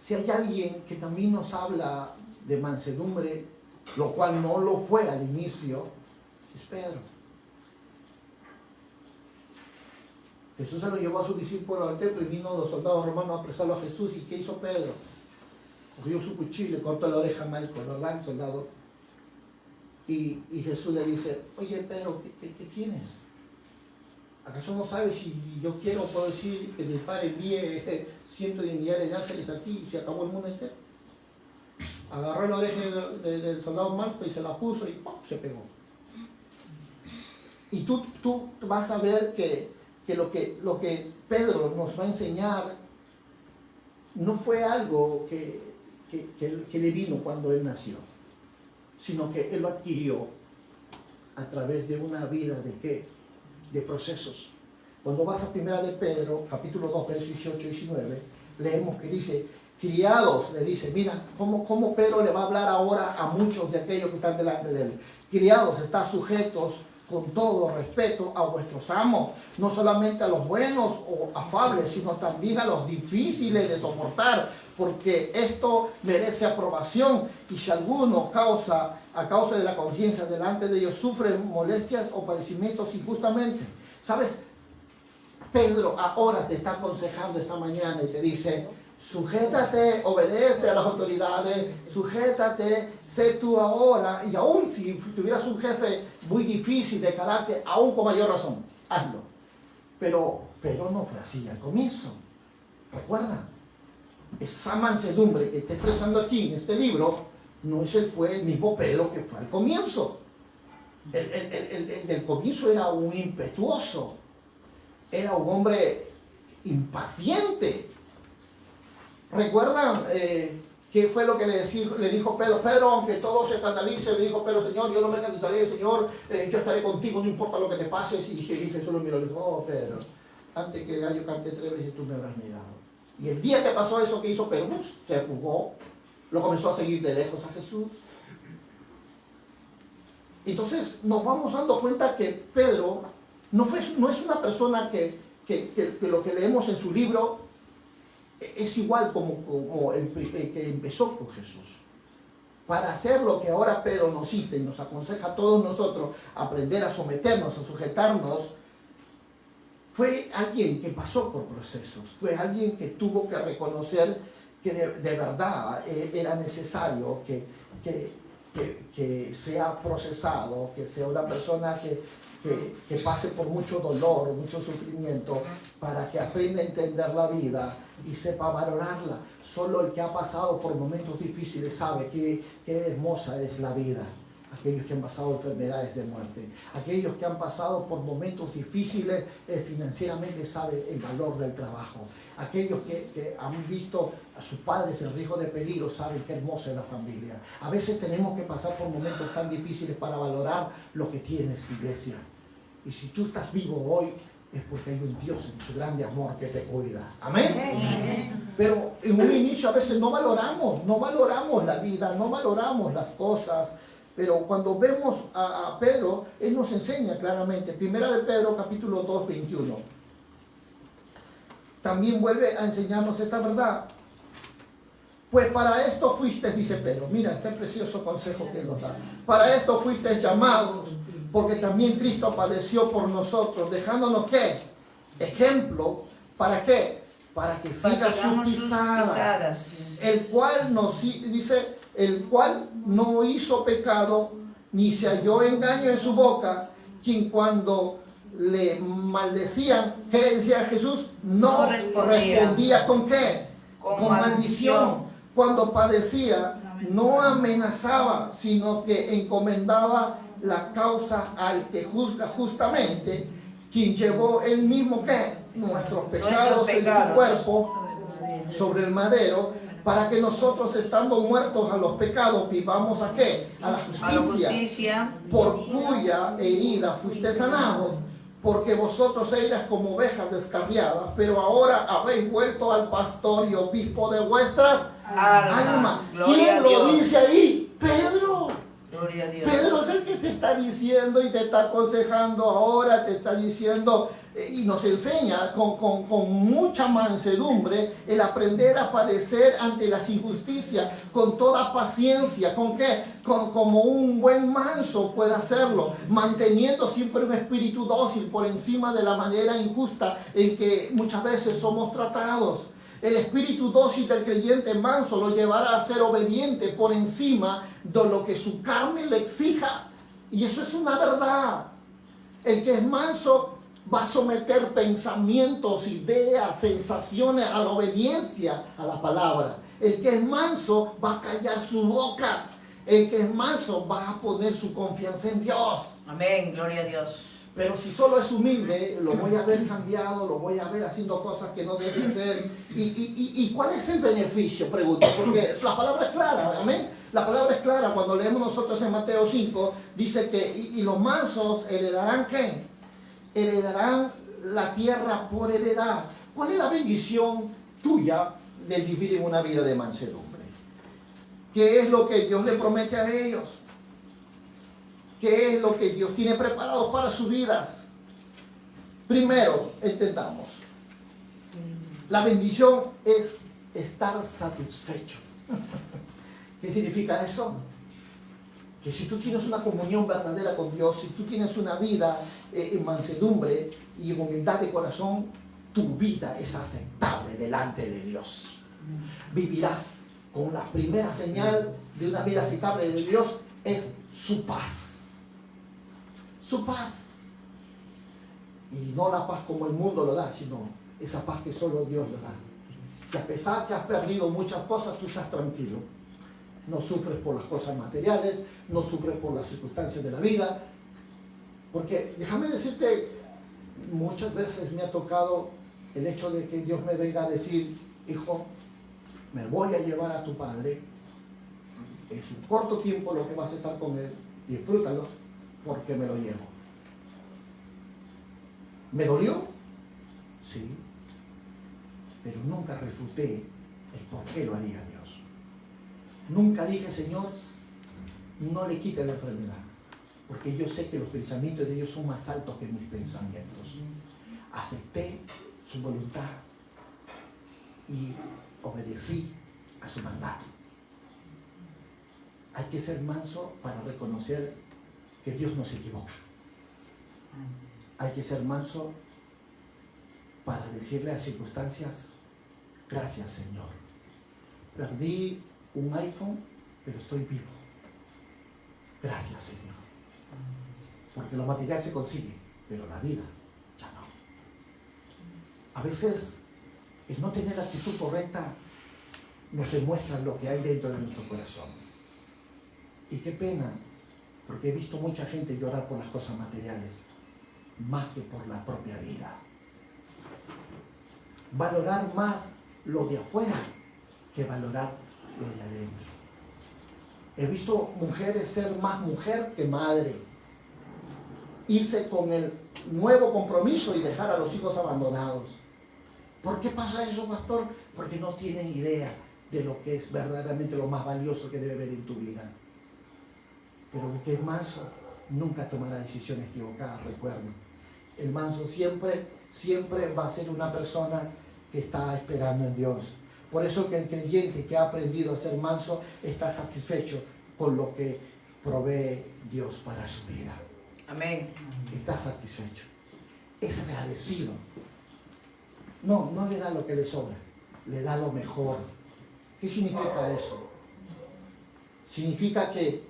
Si hay alguien que también nos habla de mansedumbre, lo cual no lo fue al inicio, es Pedro. Jesús se lo llevó a sus discípulos al templo y vino los soldados romanos a apresarlo a Jesús. ¿Y qué hizo Pedro? Cogió su cuchillo y le cortó la oreja a Malco, ¿verdad? El soldado. Y Jesús le dice, oye Pedro, ¿qué tienes? ¿Acaso no sabes si yo quiero, puedo decir que mi Padre envíe cientos de millares de ángeles aquí y se acabó el mundo entero? Agarró la oreja del soldado Malco y se la puso y ¡pum!, se pegó. Y tú vas a ver que lo que Pedro nos va a enseñar no fue algo que le vino cuando él nació, sino que él lo adquirió a través de una vida de ¿qué? De procesos. Cuando vas a primera de Pedro, capítulo 2, versos 18 y 19, leemos que dice, criados, le dice, mira, cómo Pedro le va a hablar ahora a muchos de aquellos que están delante de él. Criados, están sujetos con todo respeto a vuestros amos, no solamente a los buenos o afables, sino también a los difíciles de soportar, porque esto merece aprobación. Y si alguno a causa de la conciencia delante de ellos sufre molestias o padecimientos injustamente, ¿sabes? Pedro ahora te está aconsejando esta mañana y te dice, sujétate, obedece a las autoridades, sujétate, sé tú ahora, y aún si tuvieras un jefe muy difícil de carácter, aún con mayor razón, hazlo. Pero no fue así al comienzo. Recuerda, esa mansedumbre que está expresando aquí en este libro, no fue el mismo Pedro que fue al comienzo. El del comienzo era un impetuoso, era un hombre impaciente. ¿Recuerdan qué fue lo que le dijo Pedro? Pedro, aunque todo se escandalice, le dijo Pedro, Señor, yo no me escandalizaré, Señor, yo estaré contigo, no importa lo que te pase. Y Jesús lo miró y le dijo, oh Pedro, antes que el gallo cante 3 veces tú me habrás mirado. Y el día que pasó eso, ¿qué hizo Pedro? Se jugó, lo comenzó a seguir de lejos a Jesús. Entonces nos vamos dando cuenta que Pedro no es una persona que lo que leemos en su libro es igual como el que empezó con Jesús. Para hacer lo que ahora Pedro nos dice y nos aconseja a todos nosotros, aprender a someternos, a sujetarnos, fue alguien que pasó por procesos, fue alguien que tuvo que reconocer que de verdad era necesario que sea procesado, que sea una persona que pase por mucho dolor, mucho sufrimiento, para que aprenda a entender la vida y sepa valorarla. Solo el que ha pasado por momentos difíciles sabe qué hermosa es la vida. aquellos que han pasado enfermedades de muerte, aquellos que han pasado por momentos difíciles financieramente, saben el valor del trabajo, aquellos que han visto a sus padres en riesgo de peligro, saben qué hermosa es la familia. A veces tenemos que pasar por momentos tan difíciles para valorar lo que tienes, iglesia. Y si tú estás vivo hoy, es porque hay un Dios en su grande amor que te cuida. Amén. Amén. Pero en un inicio a veces no valoramos la vida, no valoramos las cosas. Pero cuando vemos a Pedro, él nos enseña claramente. Primera de Pedro, capítulo 2, 21. También vuelve a enseñarnos esta verdad. Pues para esto fuisteis, dice Pedro. Mira este precioso consejo que él nos da. Para esto fuisteis llamados, porque también Cristo padeció por nosotros, dejándonos ¿qué? Ejemplo. ¿Para qué? Para que siga sus pisadas. El cual nos dice, el cual no hizo pecado, ni se halló engaño en su boca, quien cuando le maldecían, ¿qué decía Jesús? No respondía ¿con qué? Con maldición. Cuando padecía, no amenazaba, sino que encomendaba la causa al que juzga justamente, quien llevó él mismo ¿qué? Nuestros pecados en su cuerpo sobre el madero, para que nosotros, estando muertos a los pecados, vivamos ¿a qué? A la justicia, por cuya herida fuiste sanados, porque vosotros erais como ovejas descarriadas, pero ahora habéis vuelto al pastor y obispo de vuestras almas. ¿Quién lo dice ahí? Pedro. Gloria a Dios. Pedro es el que te está diciendo y te está aconsejando ahora, te está diciendo y nos enseña con mucha mansedumbre el aprender a padecer ante las injusticias, con toda paciencia. ¿Con qué? Como un buen manso puede hacerlo, manteniendo siempre un espíritu dócil por encima de la manera injusta en que muchas veces somos tratados. El espíritu dócil del creyente manso lo llevará a ser obediente por encima de lo que su carne le exija. Y eso es una verdad. El que es manso va a someter pensamientos, ideas, sensaciones a la obediencia a la palabra. El que es manso va a callar su boca. El que es manso va a poner su confianza en Dios. Amén, gloria a Dios. Pero si solo es humilde, lo voy a ver cambiado, lo voy a ver haciendo cosas que no deben ser. ¿Y cuál es el beneficio? Pregunto, porque la palabra es clara, amén. La palabra es clara. Cuando leemos nosotros en Mateo 5, dice que y los mansos heredarán ¿qué? Heredarán la tierra por heredad. ¿Cuál es la bendición tuya de vivir en una vida de mansedumbre? ¿Qué es lo que Dios le promete a ellos? ¿Qué es lo que Dios tiene preparado para sus vidas? Primero, entendamos. La bendición es estar satisfecho. ¿Qué significa eso? Que si tú tienes una comunión verdadera con Dios, si tú tienes una vida en mansedumbre y en humildad de corazón, tu vida es aceptable delante de Dios. Vivirás con la primera señal de una vida aceptable de Dios, es su paz. Su paz. Y no la paz como el mundo lo da, sino esa paz que solo Dios lo da. Que a pesar que has perdido muchas cosas, tú estás tranquilo. No sufres por las cosas materiales, no sufres por las circunstancias de la vida. Porque déjame decirte, muchas veces me ha tocado el hecho de que Dios me venga a decir, hijo, me voy a llevar a tu padre, es un corto tiempo lo que vas a estar con él, disfrútalo, porque me lo llevo. ¿Me dolió? Sí. Pero nunca refuté el por qué lo haría Dios. Nunca dije, Señor, no le quite la enfermedad, porque yo sé que los pensamientos de Dios son más altos que mis pensamientos. Acepté su voluntad y obedecí a su mandato. Hay que ser manso para reconocer que Dios no se equivoca. Hay que ser manso para decirle a las circunstancias, gracias Señor. Perdí un iPhone, pero estoy vivo. Gracias Señor. Porque lo material se consigue, pero la vida ya no. A veces el no tener la actitud correcta nos demuestra lo que hay dentro de nuestro corazón. Y qué pena Porque he visto mucha gente llorar por las cosas materiales, más que por la propia vida. Valorar más lo de afuera que valorar lo de adentro. He visto mujeres ser más mujer que madre. Irse con el nuevo compromiso y dejar a los hijos abandonados. ¿Por qué pasa eso, pastor? Porque no tienen idea de lo que es verdaderamente lo más valioso que debe haber en tu vida. Pero el que es manso nunca tomará decisiones equivocadas, recuerden. El manso siempre va a ser una persona que está esperando en Dios. Por eso que el creyente que ha aprendido a ser manso está satisfecho con lo que provee Dios para su vida. Amén. Está satisfecho. Es agradecido. No le da lo que le sobra, le da lo mejor. ¿Qué significa eso? Significa que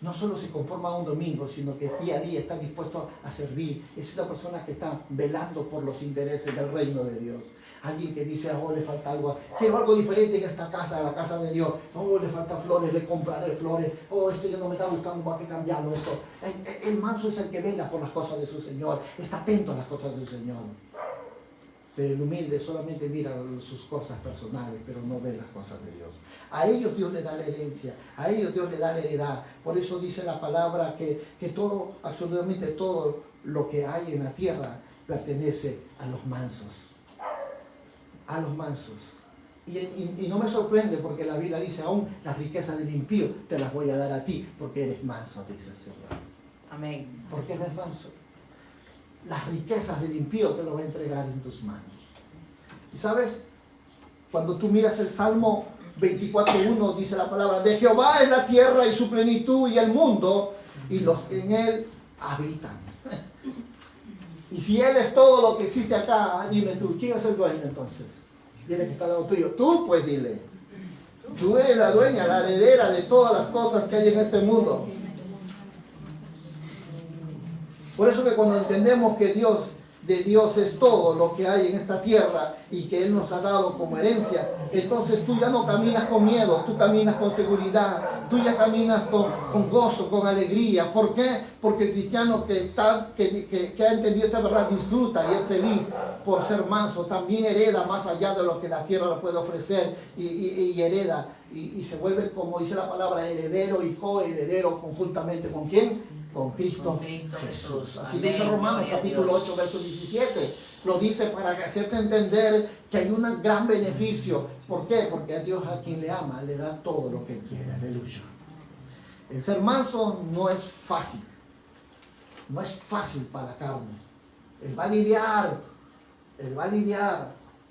no solo se conforma a un domingo, sino que día a día está dispuesto a servir. Es una persona que está velando por los intereses del reino de Dios. Alguien que dice, oh, le falta algo, quiero algo diferente en esta casa, la casa de Dios. Oh, le faltan flores, le compraré flores. Oh, esto ya no me está gustando, voy a que cambiarlo esto. El manso es el que vela por las cosas de su Señor, está atento a las cosas del Señor. Pero el humilde solamente mira sus cosas personales, pero no ve las cosas de Dios. A ellos Dios le da la herencia, a ellos Dios le da la heredad. Por eso dice la palabra que todo, absolutamente todo lo que hay en la tierra pertenece a los mansos. A los mansos. Y no me sorprende porque la Biblia dice, aún las riquezas del impío te las voy a dar a ti, porque eres manso, dice el Señor. Amén. Porque eres manso. Las riquezas del impío te lo va a entregar en tus manos. Y sabes, cuando tú miras el Salmo 24:1, dice la palabra, de Jehová es la tierra y su plenitud y el mundo y los que en él habitan. Y si él es todo lo que existe acá, dime tú, ¿quién es el dueño entonces? Dile que está al lado tuyo. Tú pues dile. Tú eres la dueña, la heredera de todas las cosas que hay en este mundo. Por eso que cuando entendemos que de Dios es todo lo que hay en esta tierra y que Él nos ha dado como herencia, entonces tú ya no caminas con miedo, tú caminas con seguridad, tú ya caminas con gozo, con alegría. ¿Por qué? Porque el cristiano que ha entendido esta verdad disfruta y es feliz por ser manso, también hereda más allá de lo que la tierra le puede ofrecer y hereda y se vuelve, como dice la palabra, heredero y coheredero conjuntamente ¿con quién? Con Cristo Jesús. Así Amén. dice Romanos capítulo 8, verso 17. Lo dice para hacerte entender que hay un gran beneficio. ¿Por qué? Porque a Dios, a quien le ama, le da todo lo que quiere. Aleluya. El ser manso no es fácil. No es fácil para la carne. Él va a lidiar,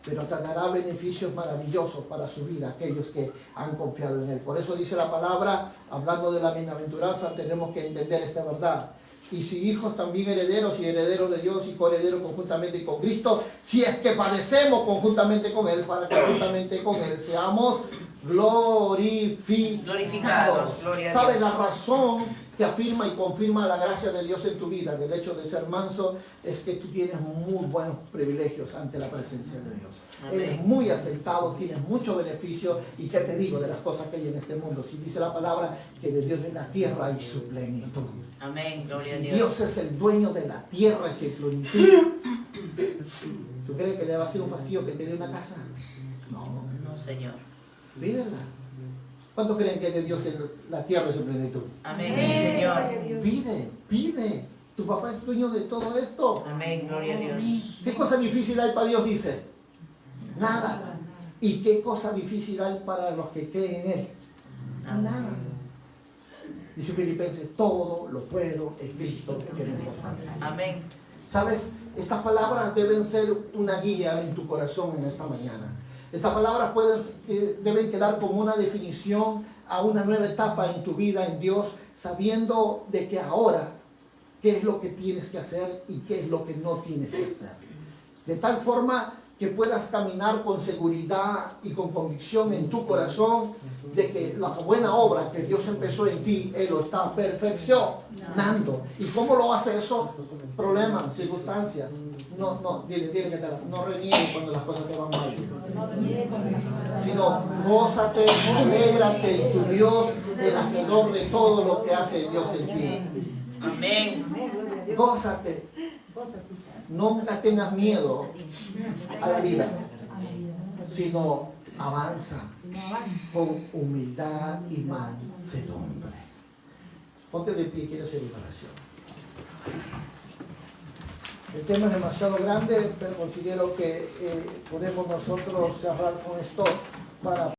pero te dará beneficios maravillosos para su vida, aquellos que han confiado en Él. Por eso dice la palabra, hablando de la bienaventuranza, tenemos que entender esta verdad. Y si hijos, también herederos y herederos de Dios y coherederos conjuntamente con Cristo, si es que padecemos conjuntamente con Él, para que conjuntamente con Él seamos glorificados. Gloria a ¿Sabes Dios. la razón que afirma y confirma la gracia de Dios en tu vida, del hecho de ser manso, es que tú tienes muy buenos privilegios ante la presencia de Dios? Amén. Eres muy aceptado, tienes mucho beneficio. ¿Y qué te digo de las cosas que hay en este mundo? Si dice la palabra que de Dios es la tierra y su plenitud. Amén, gloria a Si Dios. Dios es el dueño de la tierra y su plenitud, ¿tú crees que le va a ser un fastidio que te dé una casa? No, No, Señor. pídela. ¿Cuántos creen que de Dios es la tierra y su plenitud? Amén, Señor. Pide. Tu papá es dueño de todo esto. Amén, gloria a Dios. ¿Qué cosa difícil hay para Dios? Dice. Nada. ¿Y qué cosa difícil hay para los que creen en Él? Nada. Dice Filipenses, todo lo puedo en Cristo que me fortalece. Amén. ¿Sabes? Estas palabras deben ser una guía en tu corazón en esta mañana. Estas palabras deben quedar como una definición a una nueva etapa en tu vida en Dios, sabiendo de que ahora qué es lo que tienes que hacer y qué es lo que no tienes que hacer. De tal forma que puedas caminar con seguridad y con convicción en tu corazón de que la buena obra que Dios empezó en ti, Él lo está perfeccionando. ¿Y cómo lo hace eso? Problemas, circunstancias. No reniegues cuando las cosas te van mal, sino gózate, alégrate en tu Dios, el hacedor de todo lo que hace Dios en ti. Amén. Gózate. Nunca tengas miedo a la vida, sino avanza con humildad y mansedumbre. Ponte de pie, quiero hacer una oración. El tema es demasiado grande, pero considero que podemos nosotros cerrar con esto para